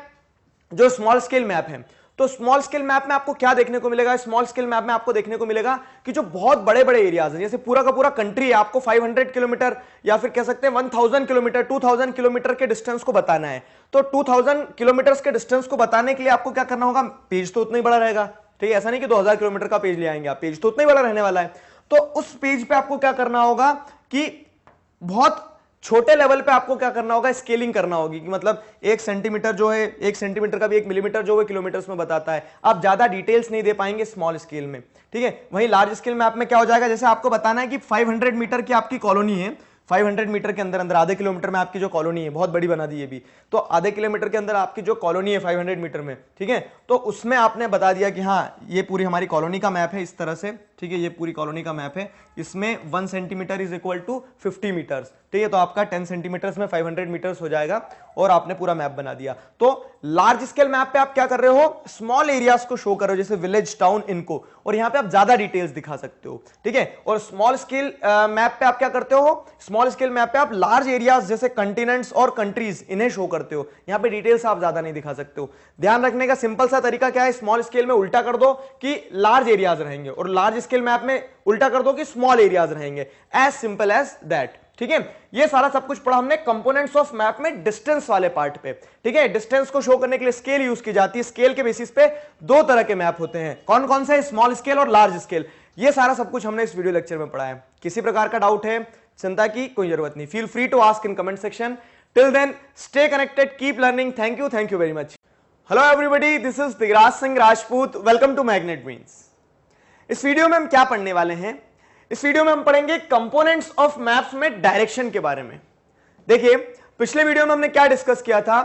जो स्मॉल स्केल मैप है, तो स्मॉल स्केल मैप में आपको क्या देखने को मिलेगा? स्मॉल स्केल मैप में आपको देखने को मिलेगा कि जो बहुत बड़े बड़े एरियाज हैं, जैसे पूरा का पूरा कंट्री है, आपको 500 किलोमीटर या फिर कह सकते हैं 1000 किलोमीटर, 2000 किलोमीटर के डिस्टेंस को बताना है। तो 2000 किलोमीटर के डिस्टेंस को बताने के लिए आपको क्या करना होगा? पेज तो उतना ही बड़ा रहेगा, ठीक है, ऐसा नहीं कि 2000 किलोमीटर का पेज ले आएंगे आप, पेज तो उतना ही बड़ा रहने वाला है। तो उस पेज पे आपको क्या करना होगा कि बहुत छोटे लेवल पे आपको क्या करना होगा? स्केलिंग करना होगी, कि मतलब 1 सेंटीमीटर जो है, 1 सेंटीमीटर का भी 1 मिलीमीटर जो है किलोमीटर्स में बताता है। आप ज्यादा डिटेल्स नहीं दे पाएंगे स्मॉल स्केल में, ठीक है। वहीं लार्ज स्केल मैप में क्या हो जाएगा? जैसे आपको बताना है कि 500 मीटर की आपकी कॉलोनी है, 500 मीटर के अंदर अंदर आधे किलोमीटर में आपकी जो कॉलोनी है, बहुत बड़ी बना दी है भी, तो आधे किलोमीटर के अंदर आपकी जो कॉलोनी है 500 मीटर में, ठीक है, तो उसमें आपने बता दिया कि हाँ ये पूरी हमारी कॉलोनी का मैप है इस तरह से, ठीक है, ये पूरी कॉलोनी का मैप है, इसमें 1 centimetre is equal to 50 metres, ठीक है, तो आपका 10 सेंटीमीटर्स में 500 मीटर्स हो जाएगा और आपने पूरा मैप बना दिया। तो लार्ज स्केल मैप पे आप क्या कर रहे हो, स्मॉल एरियाज को शो कर रहे हो, जैसे विलेज, टाउन, इनको, और यहां पे आप ज्यादा डिटेल्स दिखा सकते हो, ठीक है। और स्मॉल स्केल मैप पे आप क्या करते हो, स्मॉल स्केल मैप पे आप लार्ज एरियाज जैसे कंटिनेंट्स और कंट्रीज इन्हें शो करते हो, यहां पे डिटेल्स आप ज्यादा नहीं दिखा सकते हो। ध्यान रखने का सिंपल सा तरीका क्या है, स्मॉल स्केल में उल्टा कर दो कि लार्ज एरियाज रहेंगे और लार्ज स्केल मैप में उल्टा कर दो कि स्मॉल एरियाज रहेंगे, एज सिंपल एज दैट, ठीक है। ये सारा सब कुछ पढ़ा हमने कंपोनेंट्स ऑफ मैप में डिस्टेंस वाले पार्ट पे, ठीक है। डिस्टेंस को शो करने के लिए स्केल यूज की जाती है, स्केल के बेसिस पे दो तरह के मैप होते हैं, कौन कौन से, स्मॉल स्केल और लार्ज स्केल। ये सारा सब कुछ हमने इस वीडियो लेक्चर में पढ़ा है। किसी प्रकार का डाउट है, चिंता की कोई जरूरत नहीं, feel free to ask in comment section. Till then stay connected, keep learning, thank you very much. Hello everybody, this is Digraj Singh Rajput, welcome to magnet brains. इस वीडियो में हम क्या पढ़ने वाले हैं, इस वीडियो में हम पढ़ेंगे कंपोनेंट्स ऑफ मैप्स में डायरेक्शन के बारे में। देखिए, पिछले वीडियो में हमने क्या डिस्कस किया था,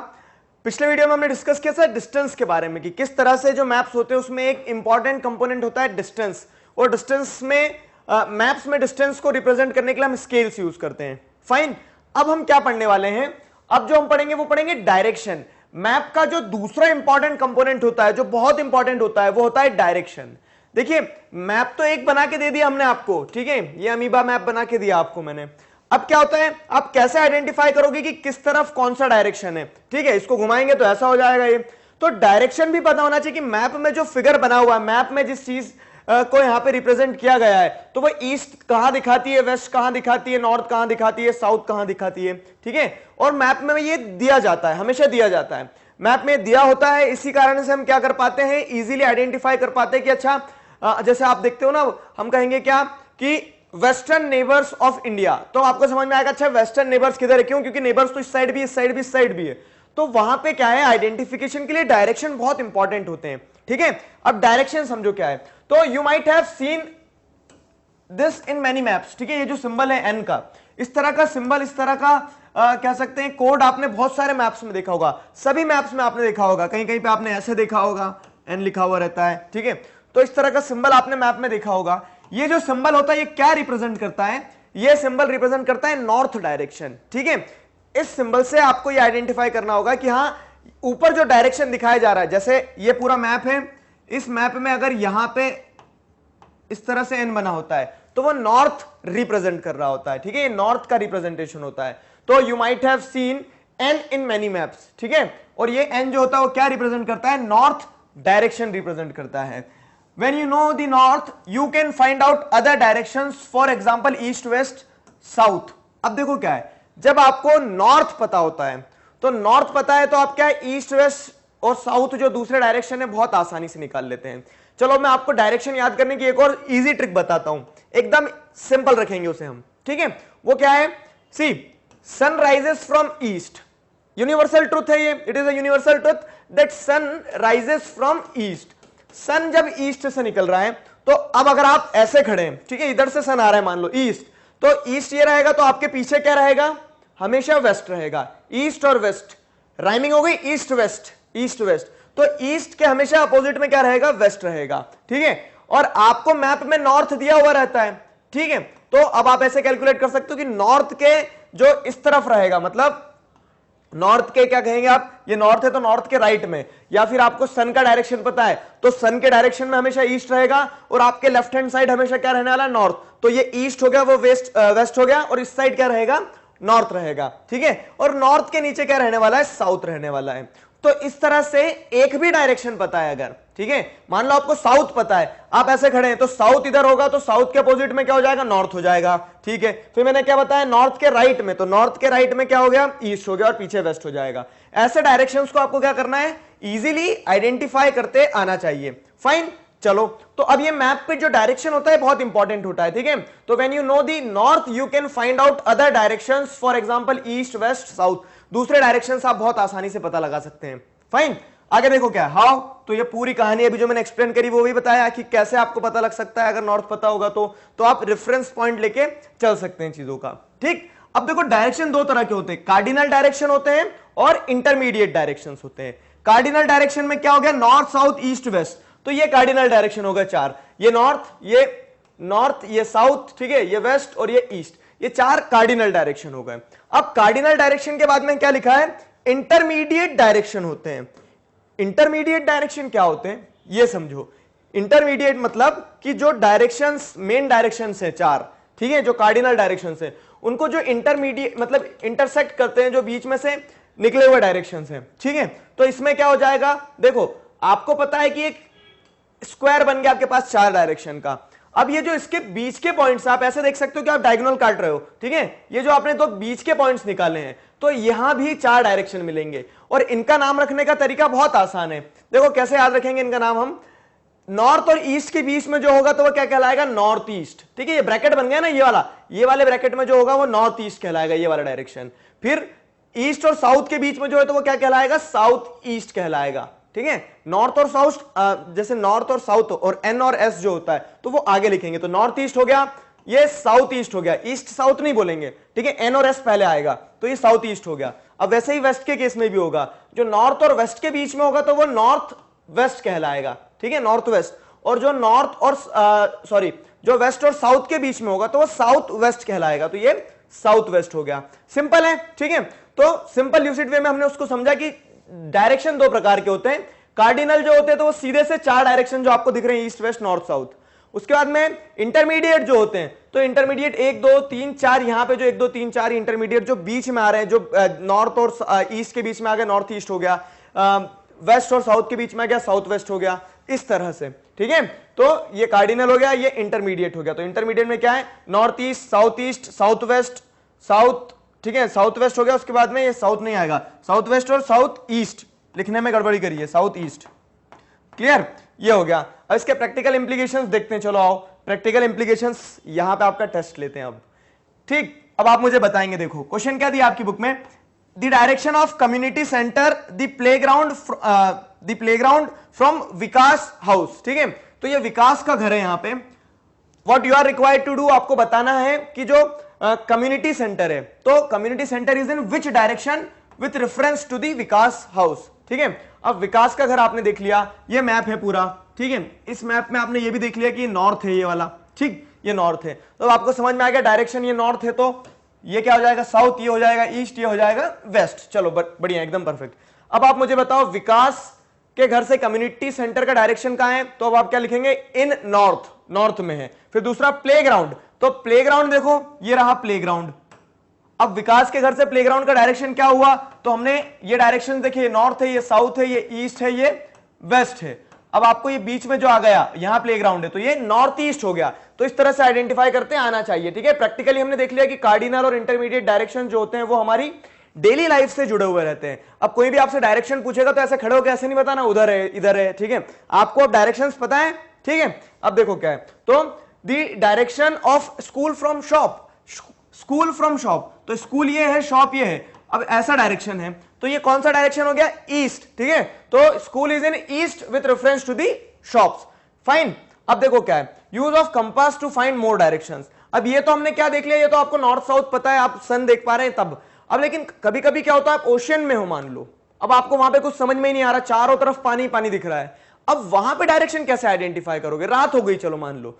पिछले वीडियो में हमने डिस्कस किया था डिस्टेंस के बारे में, कि किस तरह से जो मैप्स होते हैं उसमें एक इंपॉर्टेंट कंपोनेंट होता है डिस्टेंस, और डिस्टेंस में मैप्स में डिस्टेंस को रिप्रेजेंट करने के लिए हम स्केल्स यूज करते हैं। फाइन, अब हम क्या पढ़ने वाले हैं, अब जो हम पढ़ेंगे वो पढ़ेंगे डायरेक्शन। मैप का जो दूसरा इंपॉर्टेंट कंपोनेंट होता है, जो बहुत इंपॉर्टेंट होता है, वो होता है डायरेक्शन। देखिए, मैप तो एक बना के दे दिया हमने आपको, ठीक है, ये अमीबा मैप बना के दिया आपको मैंने। अब क्या होता है, आप कैसे आइडेंटिफाई करोगे कि किस तरफ कौन सा डायरेक्शन है, ठीक है, इसको घुमाएंगे तो ऐसा हो जाएगा ये। तो डायरेक्शन भी पता होना चाहिए कि मैप में जो फिगर बना हुआ है, मैप में जिस चीज को यहां पे रिप्रेजेंट किया गया है, तो वो ईस्ट कहां दिखाती है, वेस्ट कहां दिखाती है, नॉर्थ कहां दिखाती है, साउथ कहां दिखाती है, ठीक है। और मैप में ये दिया जाता है, हमेशा दिया जाता है, मैप में दिया होता है। इसी कारण से हम क्या कर पाते हैं, इजीली आइडेंटिफाई कर पाते हैं कि अच्छा, जैसे आप देखते हो ना, हम कहेंगे क्या कि वेस्टर्न नेबर्स ऑफ इंडिया, तो आपको समझ में आएगा अच्छा वेस्टर्न नेबर्स किधर है, क्यों, क्योंकि नेबर्स तो इस साइड भी, इस साइड भी, इस साइड भी है। तो वहां पे क्या है, आइडेंटिफिकेशन के लिए डायरेक्शन बहुत इंपॉर्टेंट होते हैं, ठीक है। अब डायरेक्शन समझो क्या है, तो you might have seen this in many maps, ठीक है, ये जो सिंबल है एन का, इस तरह का सिंबल, इस तरह का कह सकते हैं कोड आपने बहुत सारे मैप्स में देखा होगा, सभी मैप्स में आपने देखा होगा, कहीं कहीं पे आपने ऐसे देखा होगा, एन लिखा हुआ रहता है, ठीक है। तो इस तरह का सिंबल आपने मैप में देखा होगा। ये जो सिंबल होता है ये क्या रिप्रेजेंट करता है, ये सिंबल रिप्रेजेंट करता है नॉर्थ डायरेक्शन, ठीक है। इस सिंबल से आपको ये आइडेंटिफाई करना होगा कि हाँ, ऊपर जो डायरेक्शन दिखाया जा रहा है, जैसे ये पूरा मैप है, इस मैप में अगर यहां पे इस तरह से एन बना होता है तो वो नॉर्थ रिप्रेजेंट कर रहा होता है, ठीक है, ये नॉर्थ का रिप्रेजेंटेशन होता है। तो you might have seen an in many maps, ठीक है, और ये एन जो होता है वो क्या रिप्रेजेंट करता है, नॉर्थ डायरेक्शन रिप्रेजेंट करता है। When you know the north, you can find out other directions, for example east, west, south. अब देखो क्या है, जब आपको नॉर्थ पता होता है, तो नॉर्थ पता है तो आप क्या है, ईस्ट, वेस्ट और साउथ जो दूसरे डायरेक्शन है बहुत आसानी से निकाल लेते हैं। चलो मैं आपको डायरेक्शन याद करने की एक और इजी ट्रिक बताता हूं, एकदम सिंपल रखेंगे उसे हम, ठीक है। वो क्या है, see, sun rises from east, universal truth है ये, it is a universal truth that sun rises from east. Sun जब ईस्ट से निकल रहा है, तो अब अगर आप ऐसे खड़े हैं, ठीक है, इधर से सन आ रहा है मान लो ईस्ट, तो ईस्ट ये रहेगा, तो आपके पीछे क्या रहेगा, हमेशा वेस्ट रहेगा। ईस्ट और वेस्ट राइमिंग हो गई, ईस्ट वेस्ट, ईस्ट वेस्ट, तो ईस्ट के हमेशा अपोजिट में क्या रहेगा, वेस्ट रहेगा, ठीक है। और आपको मैप में नॉर्थ दिया हुआ रहता है, ठीक है, तो अब आप ऐसे कैलकुलेट कर सकते हो कि नॉर्थ के जो इस तरफ रहेगा, मतलब नॉर्थ के क्या कहेंगे आप, ये नॉर्थ है तो नॉर्थ के राइट में, या फिर आपको सन का डायरेक्शन पता है तो सन के डायरेक्शन में हमेशा ईस्ट रहेगा, और आपके लेफ्ट हैंड साइड हमेशा क्या रहने वाला है, नॉर्थ। तो ये ईस्ट हो गया, वो वेस्ट हो गया, और इस साइड क्या रहेगा, नॉर्थ रहेगा, ठीक है। और नॉर्थ के नीचे क्या रहने वाला है, साउथ रहने वाला है। तो इस तरह से एक भी डायरेक्शन पता है अगर, ठीक है, मान लो आपको साउथ पता है, आप ऐसे खड़े हैं तो साउथ इधर होगा, तो साउथ के अपोजिट में क्या हो जाएगा, नॉर्थ हो जाएगा, ठीक है। फिर मैंने क्या बताया, नॉर्थ के राइट में, तो नॉर्थ के राइट में क्या हो गया, ईस्ट हो गया, और पीछे वेस्ट हो जाएगा। ऐसे डायरेक्शंस को आपको क्या करना है, इजीली आइडेंटिफाई करते आना चाहिए। फाइन, चलो, तो अब ये मैप पे जो डायरेक्शन होता है बहुत इंपॉर्टेंट होता है, ठीक है। तो when you know the north, you can find out other directions, for example east, west, south, दूसरे डायरेक्शंस आप बहुत आसानी से पता लगा सकते हैं। फाइन, आगे देखो क्या हाउ, तो ये पूरी कहानी अभी जो मैंने एक्सप्लेन करी वो भी बताया कि कैसे आपको पता लग सकता है अगर नॉर्थ पता होगा तो आप रेफरेंस पॉइंट लेके चल सकते हैं चीजों का, ठीक। अब देखो डायरेक्शन दो तरह के होते हैं, कार्डिनल डायरेक्शन होते हैं और इंटरमीडिएट डायरेक्शंस होते हैं। कार्डिनल डायरेक्शन में क्या हो गया, नॉर्थ, साउथ, ईस्ट, वेस्ट, तो ये कार्डिनल डायरेक्शन हो गया 4, ये नॉर्थ, ये नॉर्थ, ये साउथ, ठीक है, ये वेस्ट और ये ईस्ट, ये 4 कार्डिनल डायरेक्शन हो गए। अब कार्डिनल डायरेक्शन के बाद में क्या लिखा है, इंटरमीडिएट डायरेक्शन होते हैं। इंटरमीडिएट डायरेक्शन क्या होते हैं ये समझो। इंटरमीडिएट मतलब कि जो डायरेक्शंस, मेन डायरेक्शंस है 4, ठीक है, जो कार्डिनल डायरेक्शंस है, उनको जो इंटरमीडिएट मतलब इंटरसेक्ट करते हैं, जो बीच में से निकले हुए डायरेक्शंस हैं, ठीक है। तो इसमें क्या हो जाएगा, देखो आपको पता है कि एक स्क्वायर बन गया आपके पास 4 डायरेक्शन का। अब ये जो इसके बीच के पॉइंट्स, आप ऐसे देख सकते हो कि आप डायगोनल काट रहे हो, ठीक है, ये जो आपने 2 बीच के पॉइंट्स निकाले हैं, तो यहां भी 4 डायरेक्शन मिलेंगे। और इनका नाम रखने का तरीका बहुत आसान है। देखो कैसे याद रखेंगे इनका नाम हम, नॉर्थ और ईस्ट के बीच में जो होगा तो वो क्या कहलाएगा, नॉर्थ ईस्ट, ठीक है, ये ब्रैकेट बन गया ना ये वाला, ये वाले ब्रैकेट में जो होगा वो नॉर्थ ईस्ट कहलाएगा, ये वाला डायरेक्शन। फिर ईस्ट और साउथ के बीच में जो है तो वो क्या कहलाएगा, साउथ ईस्ट कहलाएगा, ठीक है। नॉर्थ और साउथ, जैसे नॉर्थ और साउथ और एन और एस जो होता है तो वो आगे लिखेंगे, तो नॉर्थ ईस्ट हो गया, ये साउथ ईस्ट हो गया, ईस्ट साउथ नहीं बोलेंगे, ठीक है, एन और एस पहले आएगा तो ये साउथ ईस्ट हो गया। अब वैसे ही वेस्ट के केस में भी होगा, जो नॉर्थ और वेस्ट के बीच में होगा तो वो नॉर्थ वेस्ट कहलाएगा, ठीक है, नॉर्थ वेस्ट। और जो नॉर्थ और जो वेस्ट और साउथ के बीच में होगा तो वो साउथ वेस्ट कहलाएगा, तो ये साउथ वेस्ट हो गया। सिंपल है, ठीक है। तो सिंपल ल्यूसिड वे में हमने उसको समझा कि डायरेक्शन 2 प्रकार के होते हैं। कार्डिनल जो होते हैं तो वो सीधे से 4 डायरेक्शन जो आपको दिख रहे हैं, ईस्ट वेस्ट नॉर्थ साउथ। उसके बाद में इंटरमीडिएट जो होते हैं, तो इंटरमीडिएट 1 2 3 4, यहां पे जो 1 2 3 4 इंटरमीडिएट जो बीच में आ रहे हैं, जो नॉर्थ और ईस्ट के बीच में आ गया नॉर्थ ईस्ट हो गया, वेस्ट और साउथ के बीच में आ गया साउथ वेस्ट हो गया, इस तरह से, ठीक है। तो ये कार्डिनल हो गया, ये इंटरमीडिएट हो गया। तो इंटरमीडिएट में क्या है, north east, south west, south, ठीक है, साउथ वेस्ट हो गया। उसके बाद में ये साउथ नहीं आएगा, साउथ वेस्ट और साउथ ईस्ट लिखने में गड़बड़ी करिए, साउथ ईस्ट, क्लियर, ये हो गया। अब इसके प्रैक्टिकल इंप्लीकेशंस देखते हैं, चलो आओ प्रैक्टिकल इंप्लीकेशंस यहां पे आपका टेस्ट लेते हैं अब, ठीक। अब आप मुझे बताएंगे, देखो क्वेश्चन क्या दिया आपकी बुक में, the direction of community centre the playground from Vikas house, ठीक है। तो ये विकास का घर है यहां पे। What you are required to do, आपको बताना है कि जो कम्युनिटी सेंटर है, तो community centre is in which direction with reference to the Vikas house, ठीक है। अब विकास का घर आपने देख लिया, ये मैप है पूरा, ठीक है। इस मैप में आपने ये भी देख लिया कि नॉर्थ है ये वाला, ठीक, ये नॉर्थ है। तो आपको समझ में आ गया डायरेक्शन ये नॉर्थ है, तो ये क्या हो जाएगा, साउथ, ये हो जाएगा ईस्ट, ये हो जाएगा वेस्ट। चलो बढ़िया, एकदम परफेक्ट। अब आप मुझे बताओ विकास के घर से कम्युनिटी सेंटर का डायरेक्शन कहां है, तो अब आप क्या लिखेंगे, इन नॉर्थ, नॉर्थ में है। फिर दूसरा प्लेग्राउंड, तो प्लेग्राउंड देखो ये रहा प्लेग्राउंड। अब विकास के घर से प्लेग्राउंड का डायरेक्शन क्या हुआ, तो हमने ये डायरेक्शन देखिए, नॉर्थ है, ये साउथ है, ये ईस्ट है, ये वेस्ट है। अब आपको ये बीच में जो आ गया यहां प्लेग्राउंड है, तो ये नॉर्थ ईस्ट हो गया। तो इस तरह से आइडेंटिफाई करते आना चाहिए, ठीक है। प्रैक्टिकली हमने देख लिया कि कार्डिनल और इंटरमीडिएट डायरेक्शन जो होते हैं वो हमारी डेली लाइफ से जुड़े हुए रहते हैं। अब कोई भी आपसे डायरेक्शन पूछेगा तो ऐसे खड़े होकर ऐसे नहीं बताना उधर है इधर है, ठीक है। आपको अब डायरेक्शंस पता है, ठीक है। अब देखो क्या है, तो the direction of school from shop, school from shop, तो स्कूल ये है, शॉप ये है। अब ऐसा डायरेक्शन है, तो ये कौन सा डायरेक्शन हो गया, ईस्ट, ठीक है। तो school is in east with reference to the shops, fine. अब देखो क्या है, use of compass to find more directions. अब ये तो हमने क्या देख लिया, ये तो आपको नॉर्थ साउथ पता है, आप सन देख पा रहे हैं तब। अब लेकिन कभी कभी क्या होता है, आप ओशियन में हो मान लो, अब आपको वहां पे कुछ समझ में ही नहीं आ रहा, चारों तरफ पानी पानी दिख रहा है। अब वहां पे डायरेक्शन कैसे आइडेंटिफाई करोगे, रात हो गई, चलो मान लो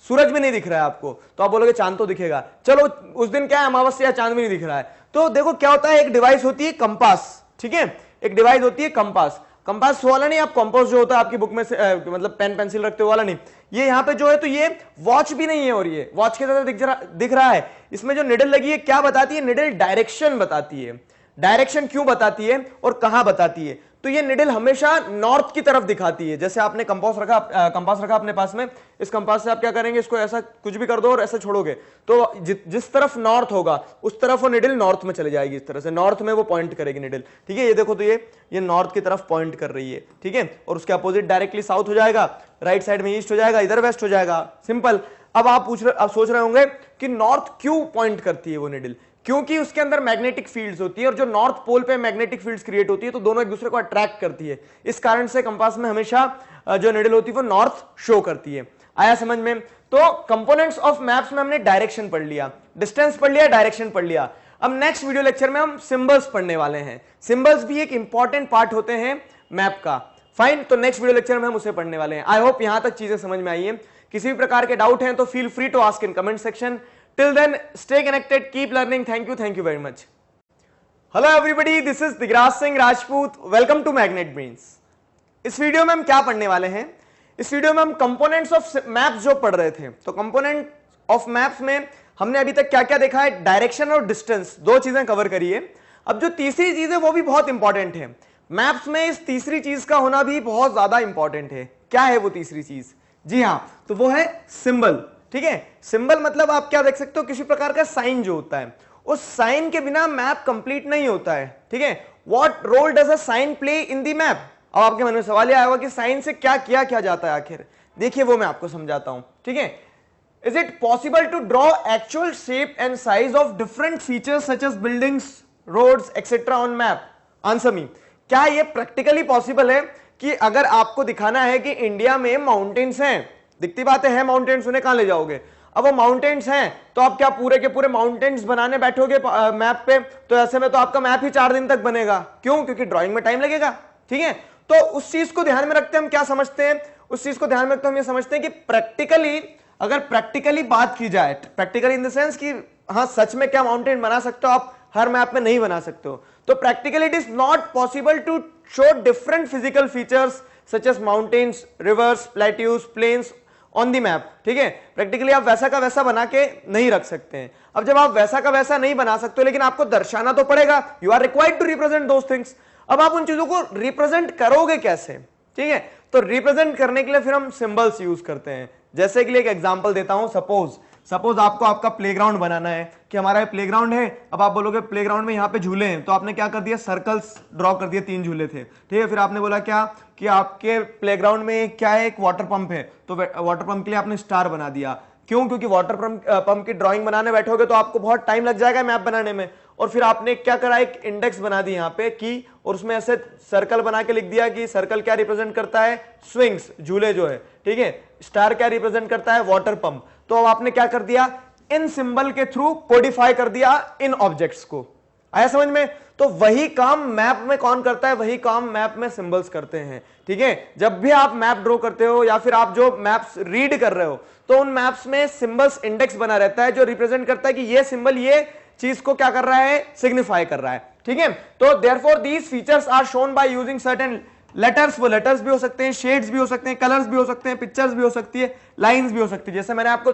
सूरज भी नहीं दिख रहा है आपको, तो आप बोलोगे चांद तो दिखेगा। चलो उस दिन क्या है, अमावस्या, चांद भी नहीं दिख रहा है। तो देखो क्या होता है, एक डिवाइस होती है कंपास, ठीक है, एक डिवाइस होती है कंपास। कंपास वाला नहीं, आप कंपास जो होता है आपकी बुक में से मतलब पेन पेंसिल रखते हो वाला नहीं, ये यहाँ पे जो है, तो ये वॉच भी नहीं है, और ये वॉच के तरह दिख रहा है। इसमें जो निडल लगी है क्या बताती है, निडल डायरेक्शन बताती है। डायरेक्शन क्यों बताती है और कहां बताती है, तो ये निडल हमेशा नॉर्थ की तरफ दिखाती है। जैसे आपने कंपास रखा अपने पास में, इस कंपास से आप क्या करेंगे, इसको ऐसा कुछ भी कर दो और ऐसा छोड़ोगे, तो जिस तरफ नॉर्थ होगा उस तरफ वो निडल नॉर्थ में चले जाएगी, इस तरह से नॉर्थ में वो पॉइंट करेगी निडल, ठीक है। ये देखो, तो ये नॉर्थ की तरफ पॉइंट कर रही है, ठीक है। और उसके अपोजिट डायरेक्टली साउथ हो जाएगा, राइट साइड में ईस्ट हो जाएगा, इधर वेस्ट हो जाएगा, सिंपल। अब आप सोच रहे होंगे कि नॉर्थ क्यों पॉइंट करती है वो निडल, क्योंकि उसके अंदर मैग्नेटिक फील्ड्स होती है, और जो नॉर्थ पोल पे मैग्नेटिक फील्ड्स क्रिएट होती है, तो दोनों एक दूसरे को अट्रैक्ट करती है। इस कारण से कंपास में हमेशा जो निडल होती है वो नॉर्थ शो करती है। आया समझ में। तो कंपोनेंट्स ऑफ मैप्स में हमने डायरेक्शन पढ़ लिया, डिस्टेंस पढ़ लिया, डायरेक्शन पढ़ लिया। अब नेक्स्ट वीडियो लेक्चर में हम सिंबल्स पढ़ने वाले हैं। सिंबल्स भी एक इंपॉर्टेंट पार्ट होते हैं मैप का। फाइन, तो नेक्स्ट वीडियो लेक्चर में हम उसे पढ़ने वाले हैं। आई होप यहां तक चीजें समझ में आई हैं। किसी भी प्रकार के डाउट हैं तो feel free to ask in comment section. Till then stay connected, keep learning. Thank you very much. Hello everybody, this is Digraj Singh Rajput. Welcome to magnet brains. इस वीडियो में हम क्या पढ़ने वाले हैं? इस वीडियो में हम कंपोनेंट्स ऑफ मैप्स जो पढ़ रहे थे, तो कंपोनेंट ऑफ मैप्स में हमने अभी तक क्या क्या देखा है? डायरेक्शन और डिस्टेंस, दो चीजें कवर करी है। अब जो तीसरी चीज है वो भी बहुत इंपॉर्टेंट है। मैप्स में इस तीसरी चीज का होना भी बहुत ज्यादा इंपॉर्टेंट है। क्या है वो तीसरी चीज? जी हां, तो वो है सिंबल। ठीक है, सिंबल मतलब आप क्या देख सकते हो? किसी प्रकार का साइन जो होता है, उस साइन के बिना मैप कंप्लीट नहीं होता है। ठीक है, what role does a sign play in the map? अब आपके मन में सवाल यह आएगा कि साइन से क्या किया क्या जाता है आखिर? देखिए वो मैं आपको समझाता हूं। ठीक है, is it possible to draw actual shape and size of different features such as buildings, roads etcetera on map? Answer me. क्या ये प्रैक्टिकली पॉसिबल है कि अगर आपको दिखाना है कि इंडिया में माउंटेन्स हैं, दिखती बातें हैं माउंटेन्स, उन्हें कहां ले जाओगे? अब वो माउंटेन्स हैं तो आप क्या पूरे के पूरे माउंटेन्स बनाने बैठोगे मैप पे? तो ऐसे में तो आपका मैप ही 4 दिन तक बनेगा। क्यों? क्योंकि ड्राइंग में टाइम लगेगा। ठीक है, तो उस चीज को ध्यान में रखते हम क्या समझते हैं? उस चीज को ध्यान में रखते हम ये समझते हैं कि प्रैक्टिकली, अगर प्रैक्टिकली बात की जाए, प्रैक्टिकली इन द सेंस कि हाँ सच में क्या माउंटेन बना सकते हो आप? हर मैप में नहीं बना सकते हो। तो practically it is not possible to show different physical features such as mountains, rivers, plateaus, plains on the map. ठीक है, प्रैक्टिकली आप वैसा का वैसा बना के नहीं रख सकते हैं। अब जब आप वैसा का वैसा नहीं बना सकते हो, लेकिन आपको दर्शाना तो पड़ेगा, you are required to represent those things. अब आप उन चीजों को रिप्रेजेंट करोगे कैसे? ठीक है, तो रिप्रेजेंट करने के लिए फिर हम सिंबल्स यूज करते हैं। जैसे कि एक एग्जांपल देता हूं, सपोज आपको आपका प्लेग्राउंड बनाना है कि हमारा प्लेग्राउंड है। अब आप बोलोगे प्लेग्राउंड में यहाँ पे झूले हैं, तो आपने क्या कर दिया? सर्कल्स ड्रॉ कर दिए, 3 झूले थे। ठीक है, फिर आपने बोला क्या कि आपके प्लेग्राउंड में क्या है? एक वाटर पंप है, तो वाटर पंप के लिए आपने स्टार बना दिया। क्यों? क्योंकि वाटर पंप की ड्राइंग बनाने बैठोगे तो आपको बहुत टाइम लग जाएगा मैप बनाने में। और फिर आपने क्या करा? एक इंडेक्स बना दी यहाँ पे की, और उसमें ऐसे सर्कल बना के लिख दिया कि सर्कल क्या रिप्रेजेंट करता है? स्विंग्स, झूले जो है। ठीक है, स्टार क्या रिप्रेजेंट करता है? Water pump. तो अब आपने क्या कर दिया? इन सिंबल के थ्रू कोडिफाई कर दिया इन ऑब्जेक्ट्स को। आया समझ में? तो वही काम मैप में कौन करता है? वही काम मैप में सिंबल्स करते हैं। ठीक है, जब भी आप मैप ड्रॉ करते हो या फिर आप जो मैप्स रीड कर रहे हो, तो उन मैप्स में सिंबल्स इंडेक्स बना रहता है जो रिप्रेजेंट करता है कि ये सिंबल ये चीज को क्या कर रहा है? सिग्निफाई कर रहा है। ठीक है, तो therefore these features are shown by using certain letters. वो लेटर्स भी हो सकते हैं, शेड्स भी हो सकते हैं, कलर्स भी हो सकते हैं, पिक्चर्स भी हो सकती है, लाइंस भी हो सकती है। जैसे मैंने आपको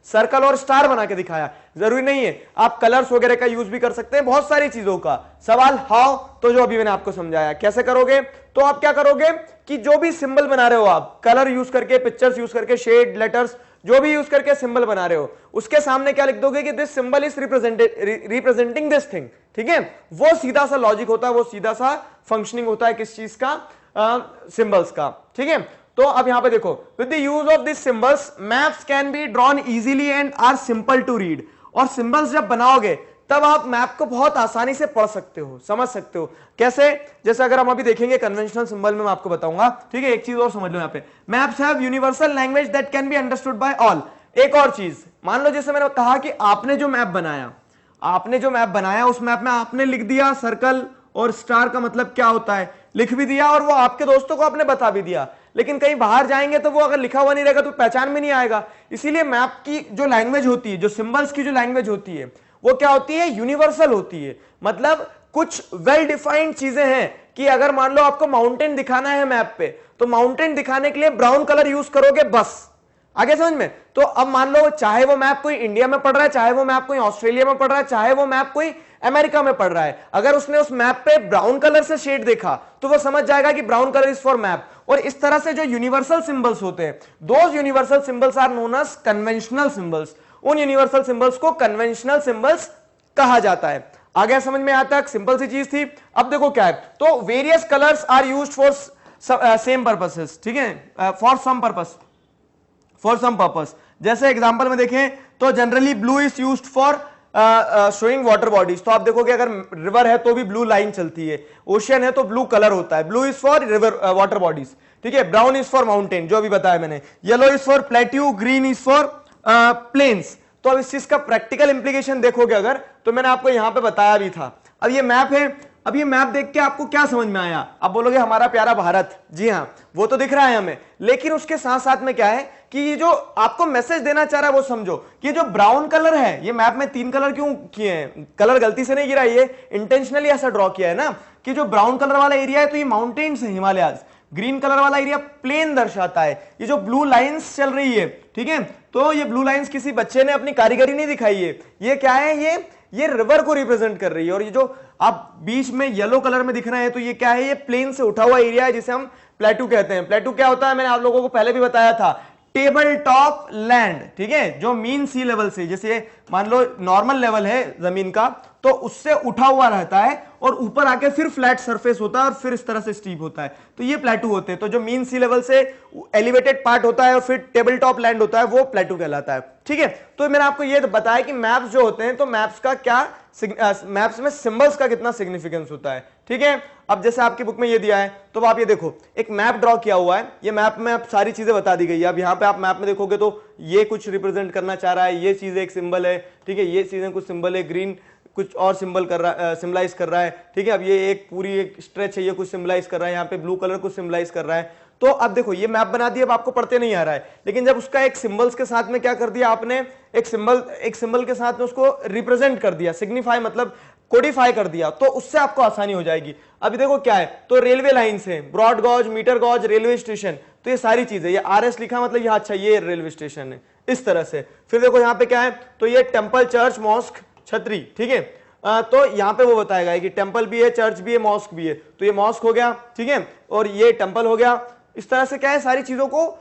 सर्कल और स्टार बना के दिखाया, जरूरी नहीं है आप कलर्स वगैरह का यूज भी कर सकते हैं, बहुत सारी चीजों का। सवाल हाउ, तो जो अभी मैंने आपको समझाया कैसे करोगे। तो आप क्या करोगे कि जो भी सिंबल बना रहे हो आप, कलर यूज करके, पिक्चर्स यूज करके, शेड, लेटर्स जो भी यूज करके सिंबल बना रहे हो, उसके सामने क्या लिख दोगे कि this symbol is representing this thing. ठीक है, वो सीधा सा लॉजिक होता है, वो सीधा सा फंक्शनिंग होता है किस चीज का? सिंबल्स का। ठीक है, तो अब यहां पे देखो, with the use of this symbols maps can be drawn easily and are simple to read. और सिंबल्स जब बनाओगे तब आप मैप को बहुत आसानी से पढ़ सकते हो, समझ सकते हो। कैसे? जैसे अगर हम अभी देखेंगे कन्वेंशनल सिंबल में मैं आपको बताऊंगा। ठीक है, एक चीज और समझ लो यहाँ पे, maps have universal language that can be understood by all. एक और चीज, मान लो जैसे मैंने कहा कि आपने जो मैप बनाया, उस मैप में आपने लिख दिया सर्कल और स्टार का मतलब क्या होता है, लिख भी दिया, और वो आपके दोस्तों को आपने बता भी दिया। लेकिन कहीं बाहर जाएंगे तो वो अगर लिखा हुआ नहीं रहेगा तो पहचान में नहीं आएगा। इसीलिए मैप की जो लैंग्वेज होती है, जो सिंबल्स की जो लैंग्वेज होती है, वो क्या होती है? यूनिवर्सल होती है। मतलब कुछ वेल डिफाइंड चीजें हैं कि अगर मान लो आपको माउंटेन दिखाना है मैप पे, तो माउंटेन दिखाने के लिए ब्राउन कलर यूज करोगे बस। आगे समझ में? तो अब मान लो चाहे वो मैप कोई इंडिया में पढ़ रहा है, चाहे वो मैप कोई ऑस्ट्रेलिया में पढ़ रहा है, चाहे वो मैप कोई अमेरिका में पढ़ रहा है, अगर उसने उस मैप पे ब्राउन कलर से शेड देखा तो वो समझ जाएगा कि brown colour is for map. और इस तरह से जो यूनिवर्सल सिंबल्स होते हैं, those universal symbols are known as conventional symbols. उन यूनिवर्सल सिंबल्स को कन्वेंशनल सिंबल्स कहा जाता है। आगे समझ में आता है? सिंपल सी चीज थी। अब देखो क्या है, तो various colours are used for same purposes. ठीक है, फॉर सम पर्पस। जैसे एग्जांपल में देखें तो generally blue is used for showing water bodies. तो आप देखोगे अगर रिवर है तो भी ब्लू लाइन चलती है, ओशियन है तो ब्लू कलर होता है। Blue is for river water bodies. ठीक है, ब्राउन इज फॉर माउंटेन, जो अभी बताया मैंने, yellow is for plateau, green is for plains. तो अब इस चीज का प्रैक्टिकल इंप्लीकेशन देखोगे अगर, तो मैंने आपको यहां पे बताया भी था। अब ये मैप है, अब ये मैप देख के आपको क्या समझ में आया? आप बोलोगे हमारा प्यारा भारत, जी हाँ वो तो दिख रहा है हमें, लेकिन उसके साथ साथ में क्या है कि ये जो आपको मैसेज देना चाह रहा है वो समझो कि ये जो ब्राउन कलर है, ये मैप में 3 कलर क्यों किए हैं? कलर गलती से नहीं गिरा, ये इंटेंशनली ऐसा ड्रॉ किया है ना कि जो ब्राउन कलर वाला एरिया है तो ये माउंटेन्स है, हिमालयाज। ग्रीन कलर वाला एरिया प्लेन दर्शाता है। ये जो ब्लू लाइंस चल रही है, ठीक है, तो ये ब्लू लाइंस किसी बच्चे ने अपनी कारीगरी नहीं दिखाई है, ये क्या है, ये रिवर को रिप्रेजेंट कर रही है। और ये जो आप बीच में येलो कलर में दिख रहे हैं तो ये क्या है, ये प्लेन से उठा हुआ एरिया है जिसे हम प्लेटू कहते हैं। प्लेटू क्या होता है, मैंने आप लोगों को पहले भी बताया था, टेबल टॉप लैंड, ठीक है, जो मीन सी लेवल से, जैसे मान लो नॉर्मल लेवल है जमीन का तो उससे उठा हुआ रहता है और ऊपर आके फिर फ्लैट सरफेस होता है और फिर इस तरह से स्टीप होता है, तो ये प्लेटू होते हैं। तो जो मीन सी लेवल से एलिवेटेड पार्ट होता है और फिर टेबल टॉप लैंड होता है वो प्लेटू कहलाता है, ठीक है। तो मैंने आपको ये बताया कि मैप्स जो होते हैं तो मैप्स का क्या, मैप्स में सिंबल्स का कितना सिग्निफिकेंस होता है, ठीक है। अब जैसे आपकी बुक में ये दिया है तो आप ये देखो, एक मैप ड्रॉ किया हुआ है, ये मैप में आप सारी चीजें बता दी गई है। अब यहाँ पे आप मैप में देखोगे तो ये कुछ रिप्रेजेंट करना चाह रहा है, ये चीज एक सिंबल है, ठीक है, ये चीजें कुछ सिंबल है, ग्रीन कुछ और सिंबल कर रहा है, सिंबलाइज कर रहा है, ठीक है। अब ये एक पूरी एक स्ट्रेच है, ये कुछ सिंबलाइज कर रहा है, यहाँ पे ब्लू कलर कुछ सिंबलाइज कर रहा है। तो अब देखो ये मैप बना दिया, अब आपको पढ़ते नहीं आ रहा है, लेकिन जब उसका एक सिंबल्स के साथ में क्या कर दिया आपने, एक सिंबल के साथ में उसको रिप्रेजेंट कर दिया, सिग्निफाई मतलब कोडिफाई कर दिया, तो उससे आपको आसानी हो जाएगी। अभी देखो क्या है, तो रेलवे लाइंस है, broad gauge, metre gauge, railway station, तो ये सारी चीजें, ये RS लिखा मतलब ये अच्छा ये रेलवे स्टेशन है, इस तरह से। फिर देखो यहाँ पे क्या है, तो ये टेंपल, चर्च, मॉस्क, छतरी, ठीक है। तो यहाँ पे वो बताएगा कि टेंपल भी है, चर्च भी है, मॉस्क भी है, तो ये मॉस्क हो गया, ठीक है, और ये टेंपल हो गया। इस तरह से क्या है, सारी चीजों को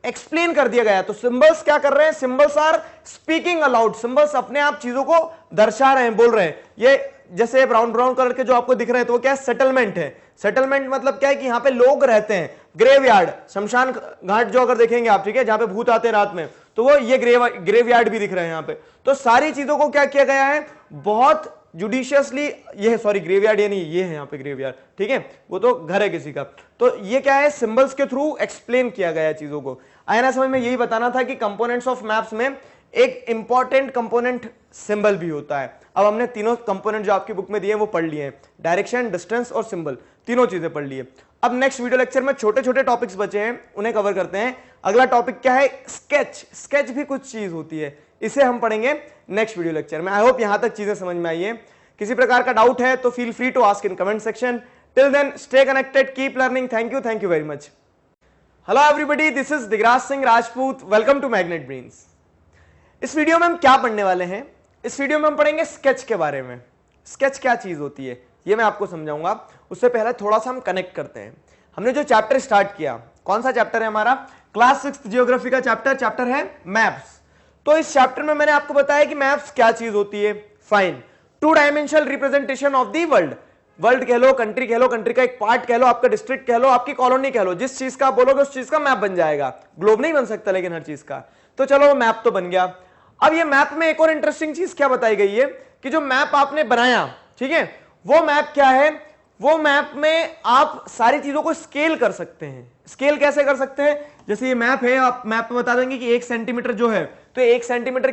एक्सप्लेन कर दिया गया। तो सिंबल्स क्या कर रहे हैं, symbols are speaking aloud, symbols अपने आप चीजों को दर्शा रहे हैं, बोल रहे हैं। ये जैसे ब्राउन ब्राउन कलर के जो आपको दिख रहे हैं तो वो क्या है, सेटलमेंट है। सेटलमेंट मतलब क्या है कि यहाँ पे लोग रहते हैं। ग्रेवयार्ड, शमशान घाट जो अगर देखेंगे आप, ठीक है, जहां पे भूत आते हैं रात में, तो वो ये ग्रेवयार्ड भी दिख रहे हैं यहाँ पे। तो सारी चीजों को क्या किया गया है, बहुत जुडिशियसली, ये है सॉरी ग्रेवयार्ड ये नहीं, ये है यहाँ पे ग्रेवयार्ड, ठीक है, वो तो घर है किसी का। तो ये क्या है, सिंबल्स के थ्रू एक्सप्लेन किया गया है चीजों को। आया ना समझ में? यही बताना था कि कंपोनेंट्स ऑफ मैप्स में एक इंपॉर्टेंट कंपोनेंट सिंबल भी होता है। अब हमने तीनों कंपोनेंट जो आपकी बुक में दिए हैं वो पढ़ लिए हैं, डायरेक्शन, डिस्टेंस और सिंबल, तीनों चीजें पढ़ लिए। अब नेक्स्ट वीडियो लेक्चर में छोटे छोटे टॉपिक्स बचे हैं, उन्हें कवर करते हैं। अगला टॉपिक क्या है, स्केच। स्केच भी कुछ चीज होती है, इसे हम पढ़ेंगे नेक्स्ट वीडियो लेक्चर में। आई होप यहां तक चीजें समझ में आई है। किसी प्रकार का डाउट है तो feel free to ask in comment section. Till then stay connected, keep learning. Thank you very much. Hello everybody, this is Digraj Singh Rajput, welcome to magnet brains. इस वीडियो में हम क्या पढ़ने वाले हैं, इस वीडियो में हम पढ़ेंगे स्केच के बारे में। स्केच क्या चीज होती है ये मैं आपको समझाऊंगा। उससे पहले थोड़ा सा हम कनेक्ट करते हैं। हमने जो चैप्टर स्टार्ट किया, कौन सा चैप्टर है हमारा, क्लास 6 जियोग्राफी का चैप्टर है मैप्स। तो इस चैप्टर में मैंने आपको बताया कि मैप्स क्या चीज होती है। Fine, 2 dimensional representation of the world. World कह लो, कंट्री कह लो, कंट्री का एक पार्ट कह लो, आपका डिस्ट्रिक्ट कह लो, आपकी कॉलोनी कह लो, जिस चीज का आप बोलोगे उस चीज का मैप बन जाएगा। ग्लोब नहीं बन सकता लेकिन हर चीज का। तो चलो मैप तो बन गया। अब ये मैप में एक और इंटरेस्टिंग चीज क्या बताई गई है कि जो मैप आपने बनाया, ठीक है, वो मैप क्या है, वो मैप में आप सारी चीजों को स्केल कर सकते हैं। स्केल कैसे कर सकते हैं, जैसे ये मैप है, आप मैप में बता देंगे कि 1 सेंटीमीटर जो है, तो 1 सेंटीमीटर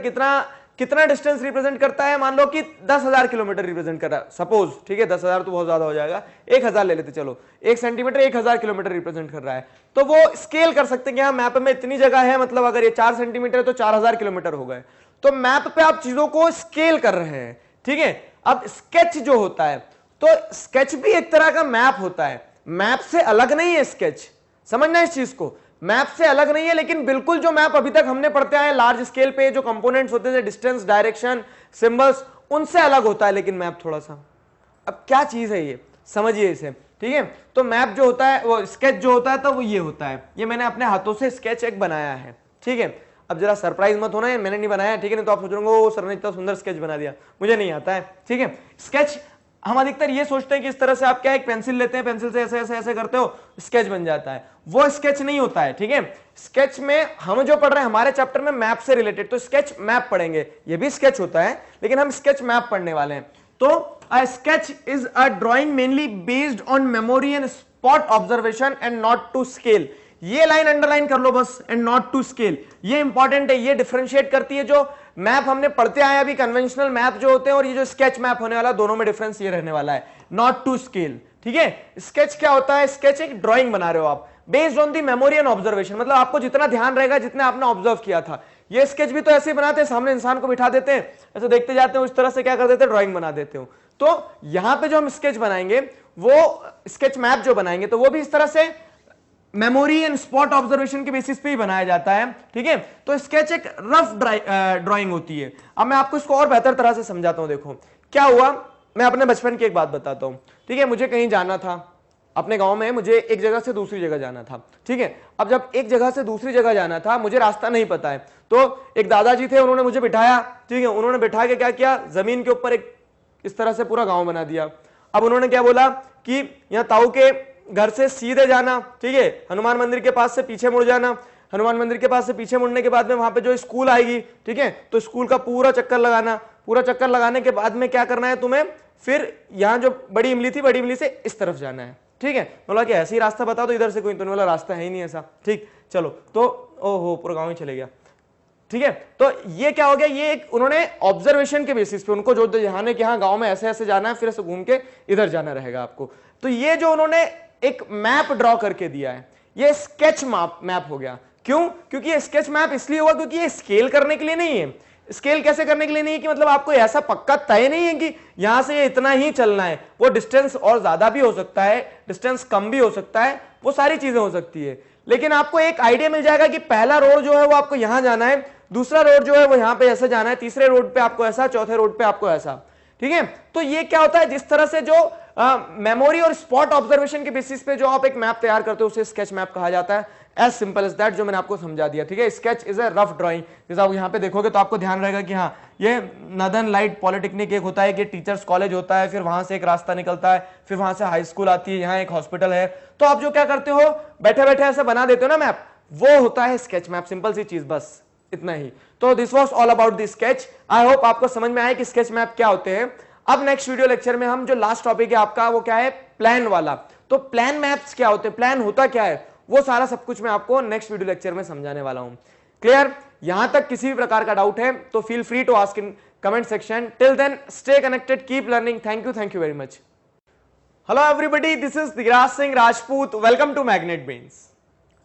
कितना डिस्टेंस रिप्रेजेंट करता है। मान लो कि 10,000 किलोमीटर रिप्रेजेंट कर रहा है, सपोज, ठीक है, 10,000 तो बहुत ज्यादा हो जाएगा, 1,000 ले लेते चलो। 1 सेंटीमीटर 1,000 किलोमीटर रिप्रेजेंट कर रहा है, तो वो स्केल कर सकते हैं कि हाँ मैप में इतनी जगह है, मतलब अगर ये 4 सेंटीमीटर है तो 4,000 किलोमीटर हो गए। तो मैप पे आप चीजों को स्केल कर रहे हैं, ठीक है। अब स्केच जो होता है, तो स्केच भी एक तरह का मैप होता है, मैप से अलग नहीं है स्केच, समझना इस चीज को, मैप से अलग नहीं है, लेकिन बिल्कुल जो मैप अभी तक हमने पढ़ते आए लार्ज स्केल पे जो कंपोनेंट्स होते हैं, डिस्टेंस, डायरेक्शन, सिंबल्स, उनसे अलग होता है लेकिन मैप थोड़ा सा। अब क्या चीज है ये, समझिए इसे, ठीक है। तो मैप जो होता है, वो स्केच जो होता है, तो वो ये होता है, ये मैंने अपने हाथों से स्केच एक बनाया है, ठीक है। अब जरा सरप्राइज मत होना है, मैंने नहीं बनाया, ठीक है, नहीं तो आप सोच रहे हो सर ने इतना सुंदर स्केच बना दिया, मुझे नहीं आता है, ठीक है। स्केच हम अधिकतर ये सोचते हैं कि इस तरह से आप क्या एक पेंसिल लेते हैं, पेंसिल से ऐसे ऐसे ऐसे करते हो, स्केच बन जाता है, वो स्केच नहीं होता है, ठीक है। स्केच में हम जो पढ़ रहे हैं हमारे चैप्टर में मैप से रिलेटेड, तो स्केच मैप पढ़ेंगे, ये भी स्केच होता है लेकिन हम स्केच मैप पढ़ने वाले हैं। तो a sketch is a drawing mainly based on memory and spot observation and not to scale. ये लाइन अंडरलाइन कर लो बस, एंड नॉट टू स्केल, ये इंपॉर्टेंट है, ये डिफरेंशिएट करती है जो मैप हमने पढ़ते आए अभी, कन्वेंशनल मैप जो होते हैं और ये जो स्केच मैप होने वाला, दोनों में डिफरेंस ये रहने वाला है, नॉट टू स्केल। ठीक है, स्केच क्या होता है? स्केच एक ड्राइंग बना रहे हो आप based on the memory and observation, मतलब आपको जितना ध्यान रहेगा, जितना आपने ऑब्जर्व किया था। ये स्केच भी तो ऐसे ही बनाते हैं, सामने इंसान को बिठा देते हैं, ऐसे देखते जाते हैं, उस तरह से क्या कर देते हैं, ड्राइंग बना देते हो। तो यहां पे जो हम स्केच बनाएंगे, वो स्केच मैप जो बनाएंगे, तो वो भी इस तरह से मेमोरी एंड स्पॉट ऑब्जर्वेशन के बेसिस पे ही बनाया जाता है। ठीक है, तो स्केच एक रफ ड्राइंग होती है। अब मैं आपको इसको और बेहतर तरह से समझाता हूं। देखो क्या हुआ, मैं अपने बचपन की एक बात बताता हूं। ठीक है, मुझे कहीं जाना था अपने गांव में, मुझे एक जगह से दूसरी जगह जाना था। ठीक है, अब जब एक जगह से दूसरी जगह जाना था, मुझे रास्ता नहीं पता है, तो एक दादाजी थे, उन्होंने मुझे बिठाया। ठीक है, उन्होंने बिठा के क्या किया, जमीन के ऊपर एक इस तरह से पूरा गांव बना दिया। अब उन्होंने क्या बोला कि यहाँ ताऊ के घर से सीधे जाना, ठीक है, हनुमान मंदिर के पास से पीछे मुड़ जाना, हनुमान मंदिर के पास से पीछे मुड़ने के बाद में वहां पे जो स्कूल आएगी, ठीक है, तो स्कूल का पूरा चक्कर लगाना, पूरा चक्कर लगाने के बाद में क्या करना है तुम्हें, फिर यहाँ जो बड़ी इमली थी, बड़ी इमली से इस तरफ जाना है। ठीक है, बोला कि ऐसे ही रास्ता बता दो इधर से कोई, तो बोला रास्ता है ही नहीं ऐसा। ठीक, चलो, तो ओहो पूरा गाँव ही चले गया। ठीक है, तो ये क्या हो गया, ये एक उन्होंने ऑब्जर्वेशन के बेसिस पे उनको जो ध्यान है कि हाँ गांव में ऐसे ऐसे जाना है, फिर ऐसे घूम के इधर जाना रहेगा आपको, तो ये जो उन्होंने एक मैप ड्रॉ करके दिया है, ये स्केच मैप हो गया। क्यों? क्योंकि ये स्केच मैप इसलिए हुआ क्योंकि ये स्केल करने के लिए नहीं है। स्केल कैसे करने के लिए नहीं है कि मतलब आपको ऐसा पक्का तय नहीं है कि यहां से ये इतना ही चलना है, वो डिस्टेंस और ज्यादा भी हो सकता है, डिस्टेंस कम भी हो सकता है, वो सारी चीजें हो सकती है, लेकिन आपको एक आइडिया मिल जाएगा कि पहला रोड जो है वो आपको यहां जाना है, दूसरा रोड जो है वो यहां पे ऐसे जाना है, तीसरे रोड पे आपको ऐसा, चौथे रोड पे आपको ऐसा। ठीक है, तो ये क्या होता है, जिस तरह से जो मेमोरी और स्पॉट ऑब्जर्वेशन के बेसिस पे जो आप एक मैप तैयार करते हो उसे स्केच मैप कहा जाता है। एज सिंपल एज दैट, जो मैंने आपको समझा दिया। ठीक है, sketch is a rough drawing. जैसे आप यहाँ पे देखोगे तो आपको ध्यान रहेगा कि हाँ ये नदन लाइट पॉलिटेक्निक एक होता है कि टीचर्स कॉलेज होता है, फिर वहां से एक रास्ता निकलता है, फिर वहां से हाई स्कूल आती है, यहाँ एक हॉस्पिटल है। तो आप जो क्या करते हो, बैठे बैठे ऐसे बना देते हो ना मैप, वो होता है स्केच मैप। सिंपल सी चीज, बस इतना ही। तो this was all about the sketch. I hope आपको समझ में आया कि स्केच मैप क्या होते हैं। अब नेक्स्ट वीडियो लेक्चर में हम जो लास्ट टॉपिक है आपका वो क्या है, प्लान वाला। तो प्लान मैप्स क्या होते हैं, प्लान होता क्या है, वो सारा सब कुछ मैं आपको नेक्स्ट वीडियो लेक्चर में समझाने वाला हूं। क्लियर? यहां तक किसी भी प्रकार का डाउट है तो feel free to ask in comment section. Till then stay connected, keep learning. Thank you very much. Hello everybody, this is Digraj Singh Rajput. Welcome to magnet brains.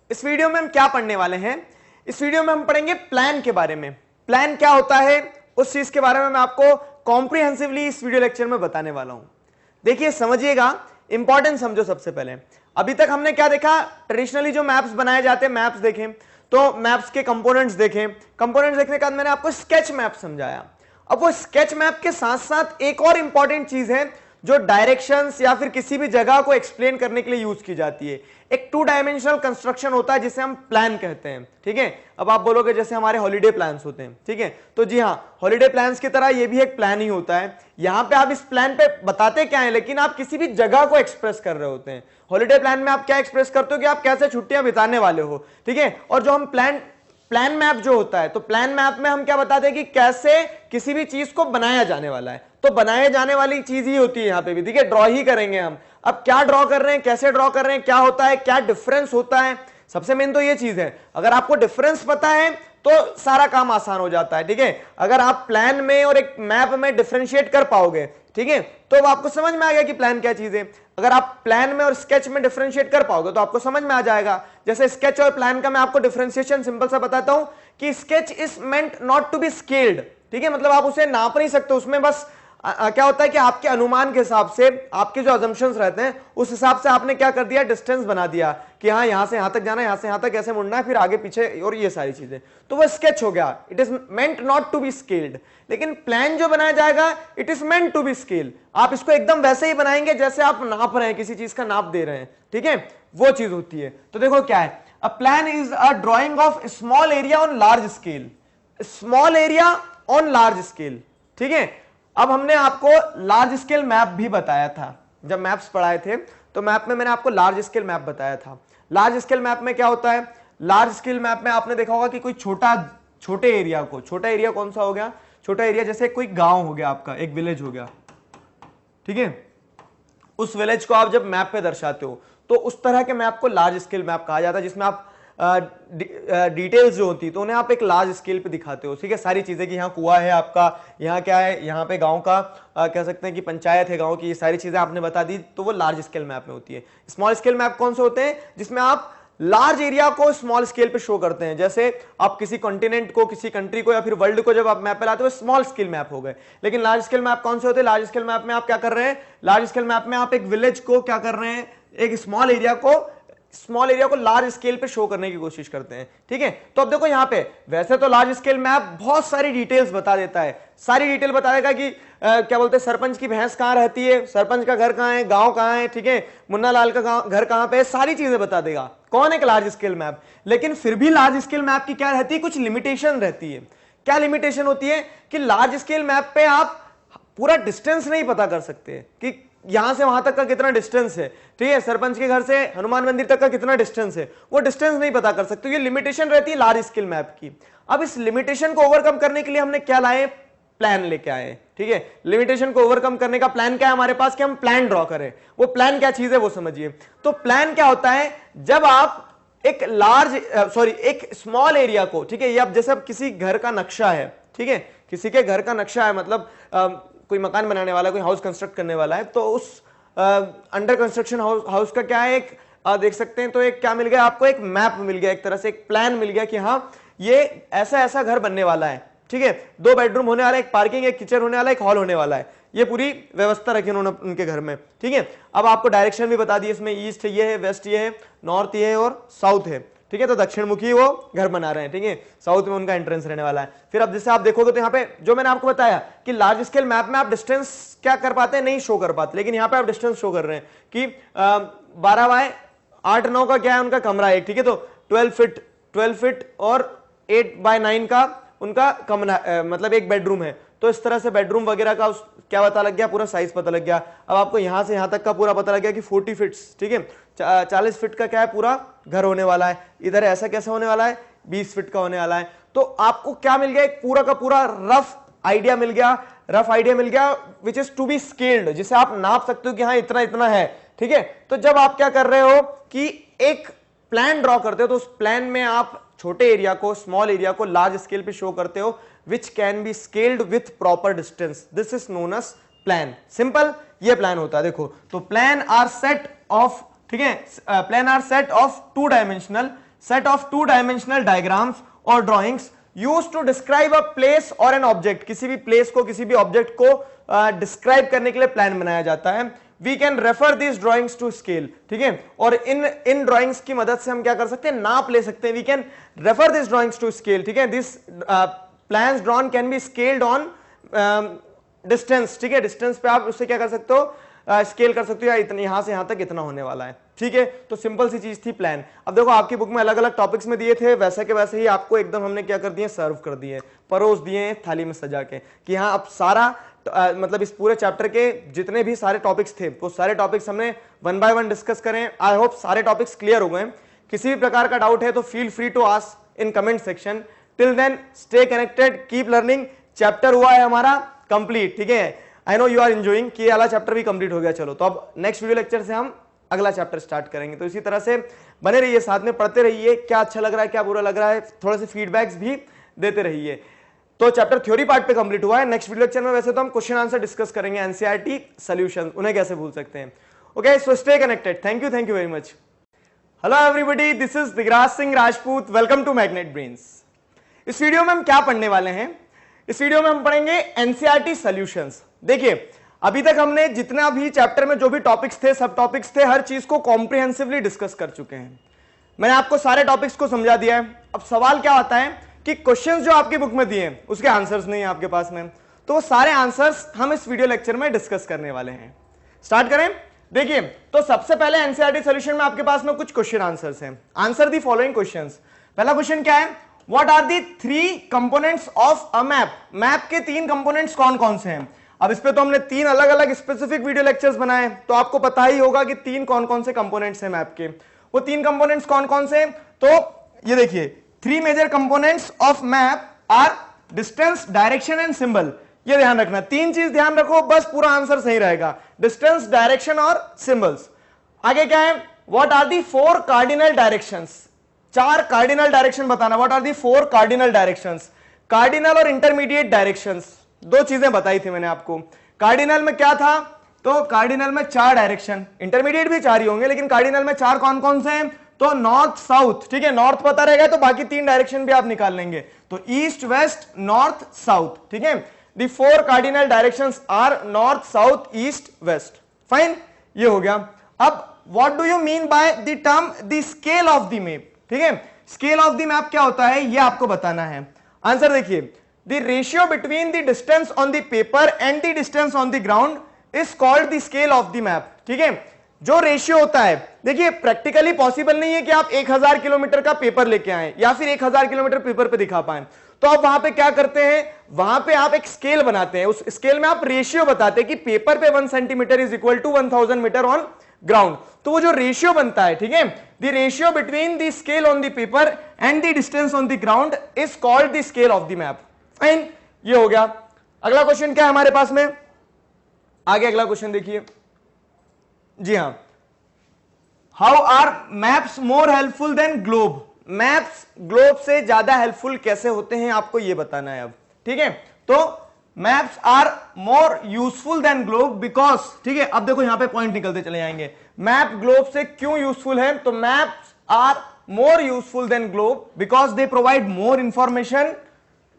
इस वीडियो में हम क्या पढ़ने वाले हैं, इस वीडियो में हम पढ़ेंगे प्लान के बारे में। प्लान क्या होता है उस चीज के बारे में मैं आपको कॉम्प्रिहेंसिवली इस वीडियो लेक्चर में बताने वाला हूं। देखिए समझिएगा, इंपॉर्टेंट समझो। सबसे पहले अभी तक हमने क्या देखा, ट्रेडिशनली जो मैप्स बनाए जाते हैं, मैप्स देखें, तो मैप्स के कंपोनेंट्स देखें। कंपोनेंट्स देखने के बाद मैंने आपको स्केच मैप समझाया। अब वो स्केच मैप के साथ साथ एक और इंपॉर्टेंट चीज है जो डायरेक्शंस या फिर किसी भी जगह को एक्सप्लेन करने के लिए यूज की जाती है। एक 2 डायमेंशनल कंस्ट्रक्शन होता है जिसे हम प्लान कहते हैं। ठीक है, अब आप बोलोगे जैसे हमारे हॉलिडे प्लान्स होते हैं, ठीक है, तो जी हाँ, हॉलिडे प्लान्स की तरह ये भी एक प्लान ही होता है। यहां पे आप इस प्लान पे बताते क्या है, लेकिन आप किसी भी जगह को एक्सप्रेस कर रहे होते हैं। हॉलिडे प्लान में आप क्या एक्सप्रेस करते हो कि आप कैसे छुट्टियां बिताने वाले हो। ठीक है, और जो हम प्लान मैप जो होता है, तो प्लान मैप में हम क्या बताते हैं कि कैसे किसी भी चीज को बनाया जाने वाला है। तो बनाए जाने वाली चीज ही होती है यहां पे भी। ठीक है, ड्रॉ ही करेंगे हम। अब क्या ड्रॉ कर रहे हैं, कैसे ड्रॉ कर रहे हैं, क्या होता है, क्या डिफरेंस होता है, सबसे मेन तो ये चीज है। अगर आपको डिफरेंस पता है तो सारा काम आसान हो जाता है। ठीक है, अगर आप प्लान में और एक मैप में डिफरेंशिएट कर पाओगे, ठीक है, तो आपको समझ में आ गया कि प्लान क्या चीज है। अगर आप प्लान में और स्केच में डिफरेंशिएट कर पाओगे तो आपको समझ में आ जाएगा। जैसे स्केच और प्लान का मैं आपको डिफरेंशिएशन सिंपल सा बताता हूं कि sketch is meant not to be scaled. ठीक है, मतलब आप उसे नाप नहीं सकते, उसमें बस क्या होता है कि आपके अनुमान के हिसाब से, आपके जो अजम्पशंस रहते हैं उस हिसाब से आपने क्या कर दिया, डिस्टेंस बना दिया कि हाँ यहां से यहां तक जाना है, यहां से यहां तक कैसे मुड़ना है, फिर आगे पीछे और ये सारी चीजें, तो वो स्केच हो गया। It is meant not to be scaled. लेकिन प्लान जो बनाया जाएगा, it is meant to be scale. आप इसको एकदम वैसे ही बनाएंगे जैसे आप नाप रहे हैं, किसी चीज का नाप दे रहे हैं। ठीक है, वो चीज होती है। तो देखो क्या है, a plan is a drawing of small area on large scale. Small area on large scale. ठीक है, अब हमने आपको लार्ज स्केल मैप भी बताया था जब मैप्स पढ़ाए थे, तो मैप में मैंने आपको लार्ज स्केल मैप बताया था। लार्ज स्केल मैप में क्या होता है, लार्ज स्केल मैप में आपने देखा होगा कि कोई छोटे एरिया को, छोटा एरिया कौन सा हो गया, छोटा एरिया जैसे कोई गांव हो गया आपका, एक विलेज हो गया। ठीक है, उस विलेज को आप जब मैप पे दर्शाते हो तो उस तरह के मैप को लार्ज स्केल मैप कहा जाता है, जिसमें आप डिटेल्स जो होती है तो उन्हें आप एक लार्ज स्केल पे दिखाते हो, ठीक है, सारी चीजें कि यहाँ कुआं है आपका, यहाँ क्या है, यहाँ पे गांव का कह सकते हैं कि पंचायत है गांव की, ये सारी चीजें आपने बता दी, तो वो लार्ज स्केल मैप में होती है। स्मॉल स्केल मैप कौन से होते हैं? जिसमें आप लार्ज एरिया को स्मॉल स्केल पे शो करते हैं। जैसे आप किसी कॉन्टिनेंट को, किसी कंट्री को या फिर वर्ल्ड को जब आप मैप पे लाते हो, स्मॉल स्केल मैप हो गए। लेकिन लार्ज स्केल मैप कौन से होते हैं? लार्ज स्केल मैप में आप क्या कर रहे हैं? लार्ज स्केल मैप में आप एक विलेज को क्या कर रहे हैं? एक स्मॉल एरिया को लार्ज स्केल पे शो करने की कोशिश करते हैं, ठीक है। तो अब देखो यहाँ पे वैसे तो लार्ज स्केल मैप बहुत सारी डिटेल्स बता देता है, सारी डिटेल बता देगा कि क्या बोलते हैं, सरपंच की भैंस कहाँ रहती है, सरपंच का घर कहाँ है, गांव कहाँ है, ठीक है, मुन्ना लाल का घर कहाँ पे है, सारी चीजें बता देगा। कौन है? Large scale map. लेकिन फिर भी लार्ज स्केल मैप की क्या रहती है? कुछ लिमिटेशन रहती है। क्या लिमिटेशन होती है? कि लार्ज स्केल मैप पे आप पूरा डिस्टेंस नहीं पता कर सकते कि यहां से वहां तक का कितना डिस्टेंस है, ठीक है, सरपंच के घर से हनुमान मंदिर तक का कितना डिस्टेंस है, वो डिस्टेंस नहीं पता कर सकते। ये लिमिटेशन रहती है लार्ज स्केल मैप की। अब इस लिमिटेशन को ओवरकम करने के लिए हमने क्या लाए? प्लान लेके आए, ठीक है। लिमिटेशन को ओवरकम करने का प्लान क्या है हमारे पास? कि हम प्लान ड्रॉ करें। वो प्लान क्या चीज है वो समझिए। तो प्लान क्या होता है? जब आप एक स्मॉल एरिया को, ठीक है, ये अब जैसे अब किसी घर का नक्शा है, ठीक है, किसी के घर का नक्शा है, मतलब कोई मकान बनाने वाला है, कोई हाउस कंस्ट्रक्ट करने वाला है, तो उस अंडर कंस्ट्रक्शन हाउस का क्या है, एक देख सकते हैं, तो एक क्या मिल गया आपको? एक मैप मिल गया, एक तरह से एक प्लान मिल गया कि हाँ ये ऐसा ऐसा घर बनने वाला है, ठीक है, 2 बेडरूम होने वाला है, एक पार्किंग, एक किचन होने वाला है, एक हॉल होने वाला है, ये पूरी व्यवस्था रखी उन्होंने उनके घर में, ठीक है। अब आपको डायरेक्शन भी बता दी, इसमें ईस्ट ये है, वेस्ट ये है, नॉर्थ ये है और साउथ है, ठीक है। तो दक्षिण मुखी वो घर बना रहे हैं, ठीक है, साउथ में उनका एंट्रेंस रहने वाला है। फिर अब जैसे आप देखोगे तो यहाँ पे जो मैंने आपको बताया कि लार्ज स्केल मैप में आप डिस्टेंस क्या कर पाते हैं? नहीं शो कर पाते, लेकिन यहाँ पे आप डिस्टेंस शो कर रहे हैं कि 12 बाय 8-9 का क्या है उनका कमरा एक, ठीक है, तो 12 फीट और 8 बाय 9 का उनका कमरा, मतलब एक बेडरूम है। तो इस तरह से बेडरूम वगैरह का क्या पता लग गया? पूरा साइज पता लग गया। अब आपको यहां से यहां तक का पूरा पता लग गया कि 40 फीट्स, ठीक है, 40 फीट का क्या है पूरा घर होने वाला है। इधर ऐसा कैसा होने वाला है? 20 फीट का होने वाला है। तो आपको क्या मिल गया? एक पूरा का पूरा रफ आइडिया मिल गया, which is to be scaled, जिसे आप नाप सकते हो कि हाँ इतना इतना है, ठीक है। तो जब आप क्या कर रहे हो कि एक प्लान ड्रॉ करते हो, तो उस प्लान में आप छोटे एरिया को, स्मॉल एरिया को लार्ज स्केल पे शो करते हो, which can be scaled with proper distance. This is known as plan. Simple, ये प्लान होता है। देखो, तो प्लान आर सेट ऑफ, ठीक है, plan are set of two dimensional diagrams और drawings used to describe a place और an object. किसी भी प्लेस को, किसी भी ऑब्जेक्ट को डिस्क्राइब करने के लिए प्लान बनाया जाता है। We can refer this drawings to scale, ठीक है, और इन ड्रॉइंग्स की मदद से हम क्या कर सकते हैं? नाप ले सकते हैं। We can refer this drawings to scale, ठीक है। This plans drawn can be scaled on distance, ठीक है, डिस्टेंस पे आप उससे क्या कर सकते हो? स्केल कर सकते हो, या इतने यहां से यहां तक इतना होने वाला है, ठीक है। तो सिंपल सी चीज थी प्लान। अब देखो आपकी बुक में अलग अलग टॉपिक्स में दिए थे, वैसे के वैसे ही आपको एकदम हमने क्या कर दिए? सर्व कर दिए, परोस दिए थाली में सजा के, कि हाँ अब सारा मतलब इस पूरे चैप्टर के जितने भी सारे टॉपिक्स थे वो सारे टॉपिक्स हमने 1 बाय 1 डिस्कस करें। आई होप सारे टॉपिक्स क्लियर हो गए। किसी भी प्रकार का डाउट है तो feel free to ask in comment section. Till then stay connected, keep learning. Chapter हुआ है हमारा कंप्लीट, ठीक है। I know you are enjoying कि ये वाला चैप्टर भी कंप्लीट हो गया। चलो, तो अब नेक्स्ट वीडियो लेक्चर से हम अगला चैप्टर स्टार्ट करेंगे। तो इसी तरह से बने रहिए, साथ में पढ़ते रहिए, क्या अच्छा लग रहा है, क्या बुरा लग रहा है, थोड़े से फीडबैक्स भी देते रहिए। तो चैप्टर थ्योरी पार्ट पे कंप्लीट हुआ है। नेक्स्ट वीडियो लेक्चर में वैसे तो हम क्वेश्चन आंसर डिस्कस करेंगे, एनसीईआरटी सॉल्यूशंस, उन्हें कैसे भूल सकते हैं। Okay, so stay connected. Thank you very much. Hello everybody, this is Digraj Singh Rajput. Welcome to magnet brains. इस वीडियो में हम क्या पढ़ने वाले हैं? इस वीडियो में हम पढ़ेंगे एनसीईआरटी सॉल्यूशंस। देखिए, अभी तक हमने जितना भी चैप्टर में जो भी टॉपिक्स थे, सब टॉपिक्स थे, हर चीज को कॉम्प्रिहेंसिवली डिस्कस कर चुके हैं। मैंने आपको सारे टॉपिक्स को समझा दिया है। अब सवाल क्या आता है कि क्वेश्चंस जो आपकी बुक में दिए हैं उसके आंसर्स नहीं है आपके पास में, तो वो सारे आंसर्स हम इस वीडियो लेक्चर में डिस्कस करने वाले हैं। स्टार्ट करें। देखिए, तो सबसे पहले एनसीईआरटी सॉल्यूशन में आपके पास में कुछ क्वेश्चन आंसर्स हैं। Answer the following questions. पहला क्वेश्चन क्या है? What are the 3 components of a map? Map के 3 कंपोनेंट्स कौन कौन से हैं? अब इस पे तो हमने 3 अलग अलग स्पेसिफिक वीडियो लेक्चर्स बनाए, तो आपको पता ही होगा कि 3 कौन कौन से कंपोनेंट्स हैं मैप के। वो 3 कंपोनेंट्स कौन कौन से? तो ये देखिए, 3 major components of map are distance, direction and symbol. ये ध्यान रखना, 3 चीज ध्यान रखो, बस पूरा आंसर सही रहेगा। डिस्टेंस, डायरेक्शन और सिंबल्स। आगे क्या है? What are the 4 cardinal directions? 4 cardinal direction बताना। What are the 4 cardinal directions? Cardinal और इंटरमीडिएट डायरेक्शंस, 2 चीजें बताई थी मैंने आपको। कार्डिनल में क्या था? तो कार्डिनल में 4 डायरेक्शन, इंटरमीडिएट भी 4 ही होंगे, लेकिन कार्डिनल में 4 कौन कौन से हैं? तो नॉर्थ साउथ, ठीक है, नॉर्थ पता रहेगा तो बाकी 3 डायरेक्शन भी आप निकाल लेंगे, तो ईस्ट वेस्ट नॉर्थ साउथ, ठीक है। The 4 cardinal directions are north south east west. Fine, ये हो गया। अब what do you mean by the term the scale of the map? ठीक है, स्केल ऑफ द मैप क्या होता है ये आपको बताना है। आंसर देखिए, the ratio between the distance on the paper and the distance on the ground is called the scale of the map. ठीक है, जो रेशियो होता है, देखिए प्रैक्टिकली पॉसिबल नहीं है कि आप 1000 किलोमीटर का पेपर लेके आए या फिर 1000 किलोमीटर पेपर पे दिखा पाए, तो आप वहां पे क्या करते हैं, वहां पे आप एक स्केल बनाते हैं, उस स्केल में आप रेशियो बताते हैं कि पेपर पे 1 centimetre is equal to 1000 metre on ground. तो वो जो रेशियो बनता है, ठीक है, the ratio between the scale on the paper and the distance on the ground is called the scale of the map. Fine, ये हो गया। अगला क्वेश्चन क्या है हमारे पास में? आगे अगला क्वेश्चन देखिए। जी हां, how are maps more helpful than globe? Maps globe से ज्यादा हेल्पफुल कैसे होते हैं आपको ये बताना है अब। ठीक है, तो maps are more useful than globe because, ठीक है, अब देखो यहां पे पॉइंट निकलते चले जाएंगे। मैप ग्लोब से क्यों यूजफुल है? तो maps are more useful than globe because they provide more information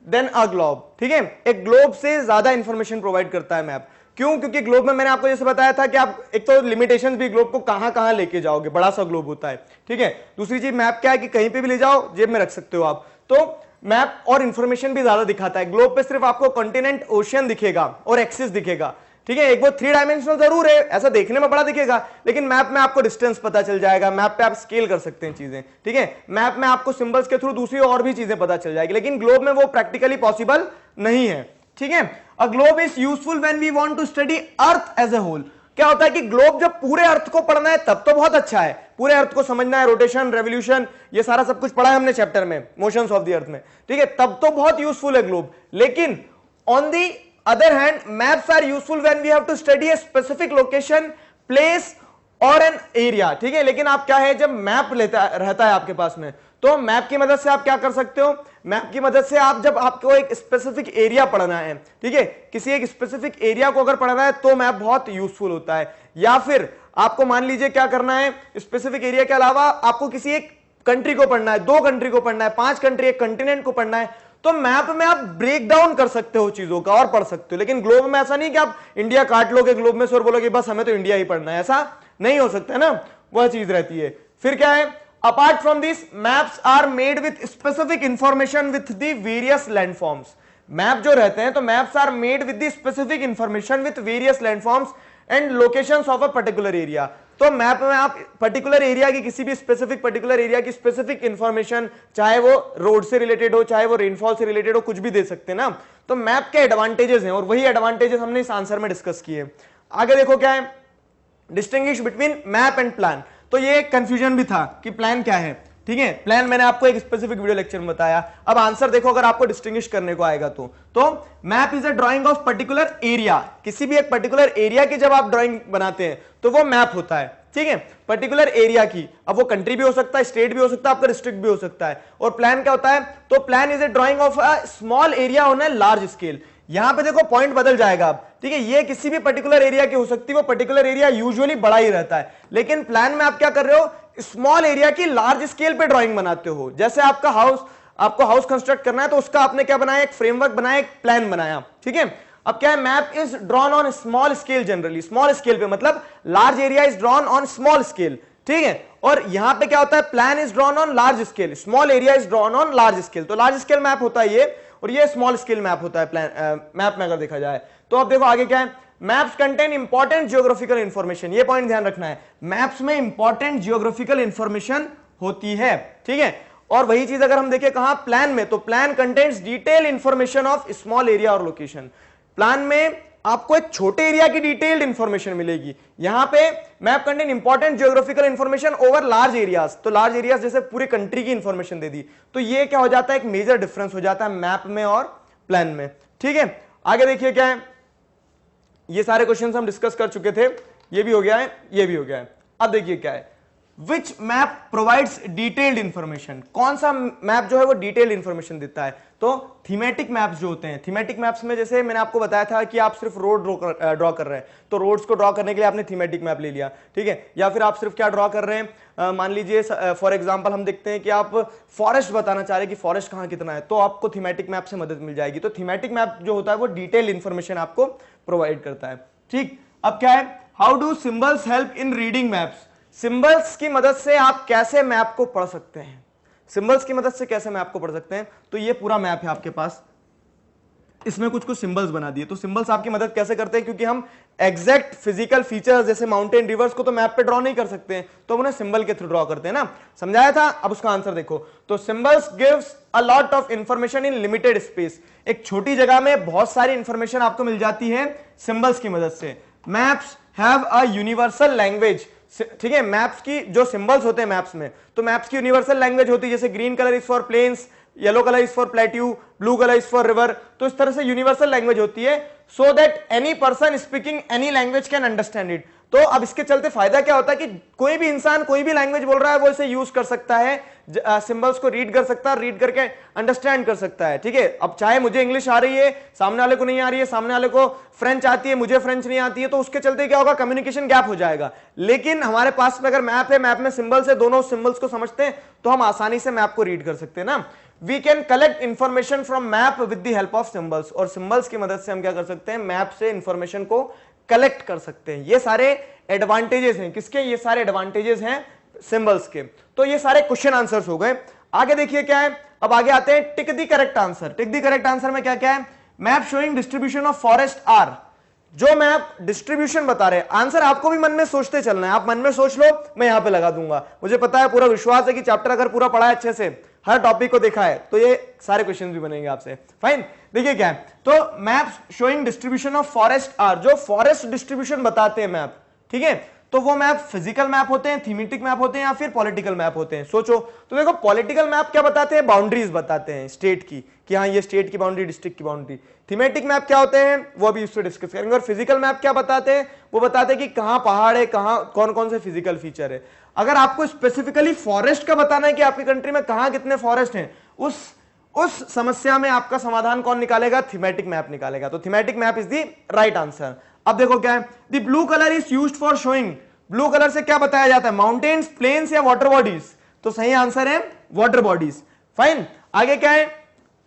than a globe. ठीक है, एक ग्लोब से ज्यादा इंफॉर्मेशन प्रोवाइड करता है मैप। क्यों? क्योंकि ग्लोब में मैंने आपको जैसे बताया था कि आप एक तो लिमिटेशंस भी, ग्लोब को कहां कहां लेके जाओगे, बड़ा सा ग्लोब होता है। ठीक है, दूसरी चीज मैप क्या है कि कहीं पे भी ले जाओ, जेब में रख सकते हो आप। तो मैप और इंफॉर्मेशन भी ज्यादा दिखाता है। ग्लोब पे सिर्फ आपको कॉन्टिनेंट, ओशियन दिखेगा और एक्सिस दिखेगा। ठीक है, एक वो 3 डायमेंशनल जरूर है, ऐसा देखने में बड़ा दिखेगा, लेकिन मैप में आपको डिस्टेंस पता चल जाएगा, मैप पे आप स्केल कर सकते हैं चीजें। ठीक है, मैप में आपको सिंबल्स के थ्रू दूसरी और भी चीजें पता चल जाएगी, लेकिन ग्लोब में वो प्रैक्टिकली पॉसिबल नहीं है। ठीक है, a globe is useful when we want to study earth as a whole. क्या होता है कि ग्लोब जब पूरे अर्थ को पढ़ना है तब तो बहुत अच्छा है, पूरे अर्थ को समझना है, रोटेशन, रेवोल्यूशन, ये सारा सब कुछ पढ़ा है हमने चैप्टर में, मोशंस ऑफ द अर्थ में। ठीक है, तब तो बहुत यूजफुल है ग्लोब। लेकिन on the other hand maps are useful when we have to study a specific location, place और एन एरिया। ठीक है, लेकिन आप क्या है, जब मैप रहता है आपके पास में, तो मैप की मदद से आप क्या कर सकते हो, मैप की मदद से आप जब आपको एक स्पेसिफिक एरिया पढ़ना है, ठीक है, किसी एक स्पेसिफिक एरिया को अगर पढ़ना है तो मैप बहुत यूजफुल होता है। या फिर आपको मान लीजिए क्या करना है, स्पेसिफिक एरिया के अलावा आपको किसी एक कंट्री को पढ़ना है, 2 कंट्री को पढ़ना है, 5 कंट्री, एक कंटिनेंट को पढ़ना है, तो मैप में आप ब्रेक डाउन कर सकते हो चीजों का और पढ़ सकते हो। लेकिन ग्लोब में ऐसा नहीं कि आप इंडिया काट लोगे ग्लोब में से और बोलोगे बस हमें तो इंडिया ही पढ़ना है, ऐसा नहीं हो सकता है ना, वह चीज रहती है। फिर क्या है, apart from this maps are made with specific information with the various landforms। Map जो रहते हैं तो maps are made with the specific information with various landforms and locations of a particular area। तो मैप में आप particular area की, किसी भी स्पेसिफिक पर्टिकुलर एरिया की स्पेसिफिक इंफॉर्मेशन, चाहे वो रोड से रिलेटेड हो, चाहे वो रेनफॉल से रिलेटेड हो, कुछ भी दे सकते हैं ना। तो मैप के एडवांटेजेस हैं और वही एडवांटेजेस हमने इस आंसर में डिस्कस किए। आगे देखो क्या है, distinguish between map and plan. तो ये कंफ्यूजन भी था कि प्लान क्या है। ठीक है, प्लान मैंने आपको एक स्पेसिफिक वीडियो लेक्चर में बताया। अब आंसर देखो, अगर आपको डिस्टिंग्विश करने को आएगा तो map is a drying of particular area. किसी भी एक पर्टिकुलर एरिया की जब आप ड्राइंग बनाते हैं तो वो मैप होता है। ठीक है, पर्टिकुलर एरिया की, अब वो कंट्री भी हो सकता है, स्टेट भी हो सकता है, आपका डिस्ट्रिक्ट भी हो सकता है। और प्लान क्या होता है, तो plan is a drying of a small area on a large scale. यहां पे देखो पॉइंट बदल जाएगा अब। ठीक है, ये किसी भी पर्टिकुलर एरिया की हो सकती है, वो पर्टिकुलर एरिया यूजुअली बड़ा ही रहता है, लेकिन प्लान में आप क्या कर रहे हो, स्मॉल एरिया की लार्ज स्केल पे ड्राइंग बनाते हो। जैसे आपका आपको हाउस कंस्ट्रक्ट करना है तो उसका आपने क्या बनाया, एक फ्रेमवर्क बनाया, एक प्लान बनाया। ठीक है, अब क्या है, map is drawn on small scale. Generally small scale पे मतलब large area is drawn on small scale. ठीक है, और यहां पे क्या होता है, plan is drawn on large scale, small area is drawn on large scale. तो लार्ज स्केल मैप होता है ये, और ये स्मॉल स्केल मैप होता है प्लान मैप में अगर देखा जाए तो। अब देखो आगे क्या है, maps contain important geographical information. ये पॉइंट ध्यान रखना है, मैप्स में इंपॉर्टेंट जियोग्राफिकल इंफॉर्मेशन होती है। ठीक है, और वही चीज अगर हम देखें कहां, प्लान में, तो plan contains detail information of small area और लोकेशन। प्लान में आपको एक छोटे एरिया की डिटेल्ड इंफॉर्मेशन मिलेगी, यहां पे map contain important geographical information over large areas. तो लार्ज एरियाज जैसे पूरी कंट्री की इंफॉर्मेशन दे दी, तो ये क्या हो जाता है, एक मेजर डिफरेंस हो जाता है मैप में और प्लान में। ठीक है, आगे देखिए क्या है, ये सारे क्वेश्चंस हम डिस्कस कर चुके थे, ये भी हो गया है, ये भी हो गया है। अब देखिए क्या है, विच मैप प्रोवाइड्स डिटेल्ड इंफॉर्मेशन, कौन सा मैप जो है वो डिटेल्ड इंफॉर्मेशन देता है? तो थीमेटिक मैप्स जो होते हैं, थीमेटिक मैप्स में जैसे मैंने आपको बताया था कि आप सिर्फ रोड ड्रॉ कर रहे हैं, तो रोड्स को ड्रॉ करने के लिए आपने थीमेटिक मैप ले लिया, ठीक है। या फिर आप सिर्फ क्या ड्रॉ कर रहे हैं, मान लीजिए फॉर एग्जांपल हम देखते हैं कि आप फॉरेस्ट बताना चाह रहे हैं कि फॉरेस्ट कहां कितना है, तो आपको थीमेटिक मैप से मदद मिल जाएगी। तो थीमेटिक मैप जो होता है वो डिटेल इंफॉर्मेशन आपको प्रोवाइड करता है, ठीक। अब क्या है, how do symbols help in reading maps? Symbols की मदद से आप कैसे मैप को पढ़ सकते हैं? सिंबल्स की मदद से कैसे मैप को पढ़ सकते हैं? तो ये पूरा मैप है आपके पास, इसमें कुछ कुछ सिंबल्स बना दिए। तो सिंबल्स आपकी मदद कैसे करते हैं? क्योंकि हम एग्जैक्ट फिजिकल फीचर्स जैसे माउंटेन, रिवर्स को तो मैप पे ड्रॉ नहीं कर सकते हैं, तो हम उन्हें सिंबल के थ्रू ड्रॉ करते हैं ना, समझाया था। अब उसका आंसर देखो, तो symbols gives a lot of information in limited space, एक छोटी जगह में बहुत सारी इंफॉर्मेशन आपको मिल जाती है सिंबल्स की मदद से। Maps have a universal language, ठीक है। मैप्स की जो सिंबल्स होते हैं मैप्स में, तो मैप्स की यूनिवर्सल लैंग्वेज होती है, जैसे green colour is for plains, yellow colour is for plateau, blue colour is for river, तो इस तरह से यूनिवर्सल लैंग्वेज होती है, so that any person speaking any language can understand it. तो अब इसके चलते फायदा क्या होता है कि कोई भी इंसान कोई भी लैंग्वेज बोल रहा है वो इसे यूज कर सकता है, सिंबल्स को रीड कर सकता है, रीड करके अंडरस्टैंड कर सकता है, ठीक है। अब चाहे मुझे इंग्लिश आ रही है, सामने वाले को नहीं आ रही है, सामने वाले को फ्रेंच आती है, मुझे फ्रेंच नहीं आती है, तो उसके चलते क्या होगा, कम्युनिकेशन गैप हो जाएगा। लेकिन हमारे पास में अगर मैप है, मैप में सिंबल्स है, दोनों सिंबल्स को समझते हैं तो हम आसानी से मैप को रीड कर सकते हैं ना। We can collect information from map with the help of symbols, और सिंबल्स की मदद से हम क्या कर सकते हैं, मैप से इंफॉर्मेशन को कलेक्ट कर सकते हैं। ये सारे एडवांटेजेस हैं किसके? ये सारे एडवांटेजेस हैं सिंबल्स के। तो ये सारे क्वेश्चन आंसर्स हो गए। आगे देखिए क्या है, अब आगे आते हैं tick the correct answer. Tick the correct answer में क्या क्या है? Map showing distribution of forest are, जो मैप डिस्ट्रीब्यूशन बता रहे हैं। आंसर आपको भी मन में सोचते चलना है, आप मन में सोच लो, मैं यहां पे लगा दूंगा। मुझे पता है, पूरा विश्वास है कि चैप्टर अगर पूरा पढ़ा है अच्छे से, हर टॉपिक को देखा है, तो ये सारे क्वेश्चन भी बनेंगे आपसे। फाइन, देखिए क्या है, तो map showing distribution of forest are, जो फॉरेस्ट डिस्ट्रीब्यूशन बताते हैं मैप, ठीक है। तो वो मैप फिजिकल मैप होते हैं, थीमेटिक मैप होते हैं, या फिर पॉलिटिकल मैप होते हैं? सोचो। तो देखो, पॉलिटिकल मैप क्या बताते हैं? बाउंड्रीज बताते हैं स्टेट की, कि हाँ ये स्टेट की बाउंड्री, डिस्ट्रिक्ट की बाउंड्री। थीमेटिक मैप क्या होते हैं, वो अभी इससे डिस्कस करेंगे। और फिजिकल मैप क्या बताते हैं? वो बताते हैं कि कहां पहाड़ है, कहां कौन कौन से फिजिकल फीचर है। अगर आपको स्पेसिफिकली फॉरेस्ट का बताना है कि आपकी कंट्री में कहां कितने फॉरेस्ट हैं, उस समस्या में आपका समाधान कौन निकालेगा? थीमेटिक मैप निकालेगा। तो thematic map is the right answer. अब देखो क्या है, the blue colour is used for showing, blue colour से क्या बताया जाता है? माउंटेन्स, प्लेन्स या वाटर बॉडीज? तो सही आंसर है वाटर बॉडीज। फाइन, आगे क्या है,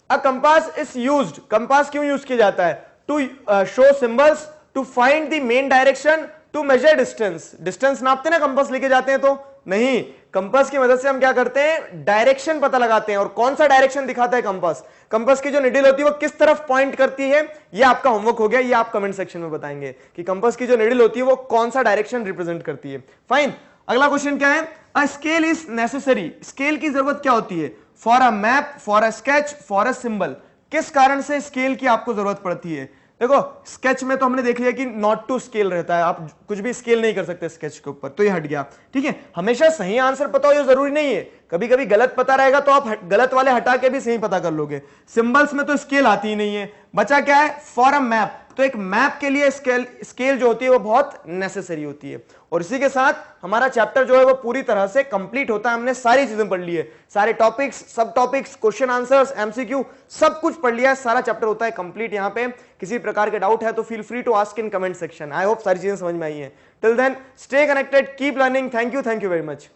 a compass is used, compass क्यों यूज किया जाता है? To show symbols, to find the main direction, to measure distance. Distance नापते ना कंपास लेके जाते हैं? तो नहीं, कंपास की मदद से हम क्या करते हैं, डायरेक्शन पता लगाते हैं। और कौन सा डायरेक्शन दिखाता है कंपास? कंपास की जो निडल होती है वो किस तरफ पॉइंट करती है, ये आपका होमवर्क हो गया, ये आप कमेंट सेक्शन में बताएंगे कि कंपास की जो निडल होती है वो कौन सा डायरेक्शन रिप्रेजेंट करती है। फाइन, अगला क्वेश्चन क्या है, a scale is necessary, scale की जरूरत क्या होती है? For a map, for a sketch, for a symbol, किस कारण से स्केल की आपको जरूरत पड़ती है? देखो, स्केच में तो हमने देख लिया कि नॉट टू स्केल रहता है, आप कुछ भी स्केल नहीं कर सकते स्केच के ऊपर, तो ये हट गया, ठीक है। हमेशा सही आंसर पता हो ये जरूरी नहीं है, कभी कभी गलत पता रहेगा तो आप गलत वाले हटा के भी सही पता कर लोगे। सिंबल्स में तो स्केल आती ही नहीं है। बचा क्या है, फॉर अ मैप, तो एक मैप के लिए स्केल जो होती है वो बहुत नेसेसरी होती है। और इसी के साथ हमारा चैप्टर जो है वो पूरी तरह से कंप्लीट होता है। हमने सारी चीजें पढ़ ली है, सारे टॉपिक्स, सब टॉपिक्स, क्वेश्चन आंसर्स, एमसीक्यू, सब कुछ पढ़ लिया है, सारा चैप्टर होता है कंप्लीट। यहाँ पे किसी प्रकार के डाउट है तो feel free to ask in comment section. I hope सारी चीजें समझ में आई है। Till then stay connected, keep learning. Thank you very much.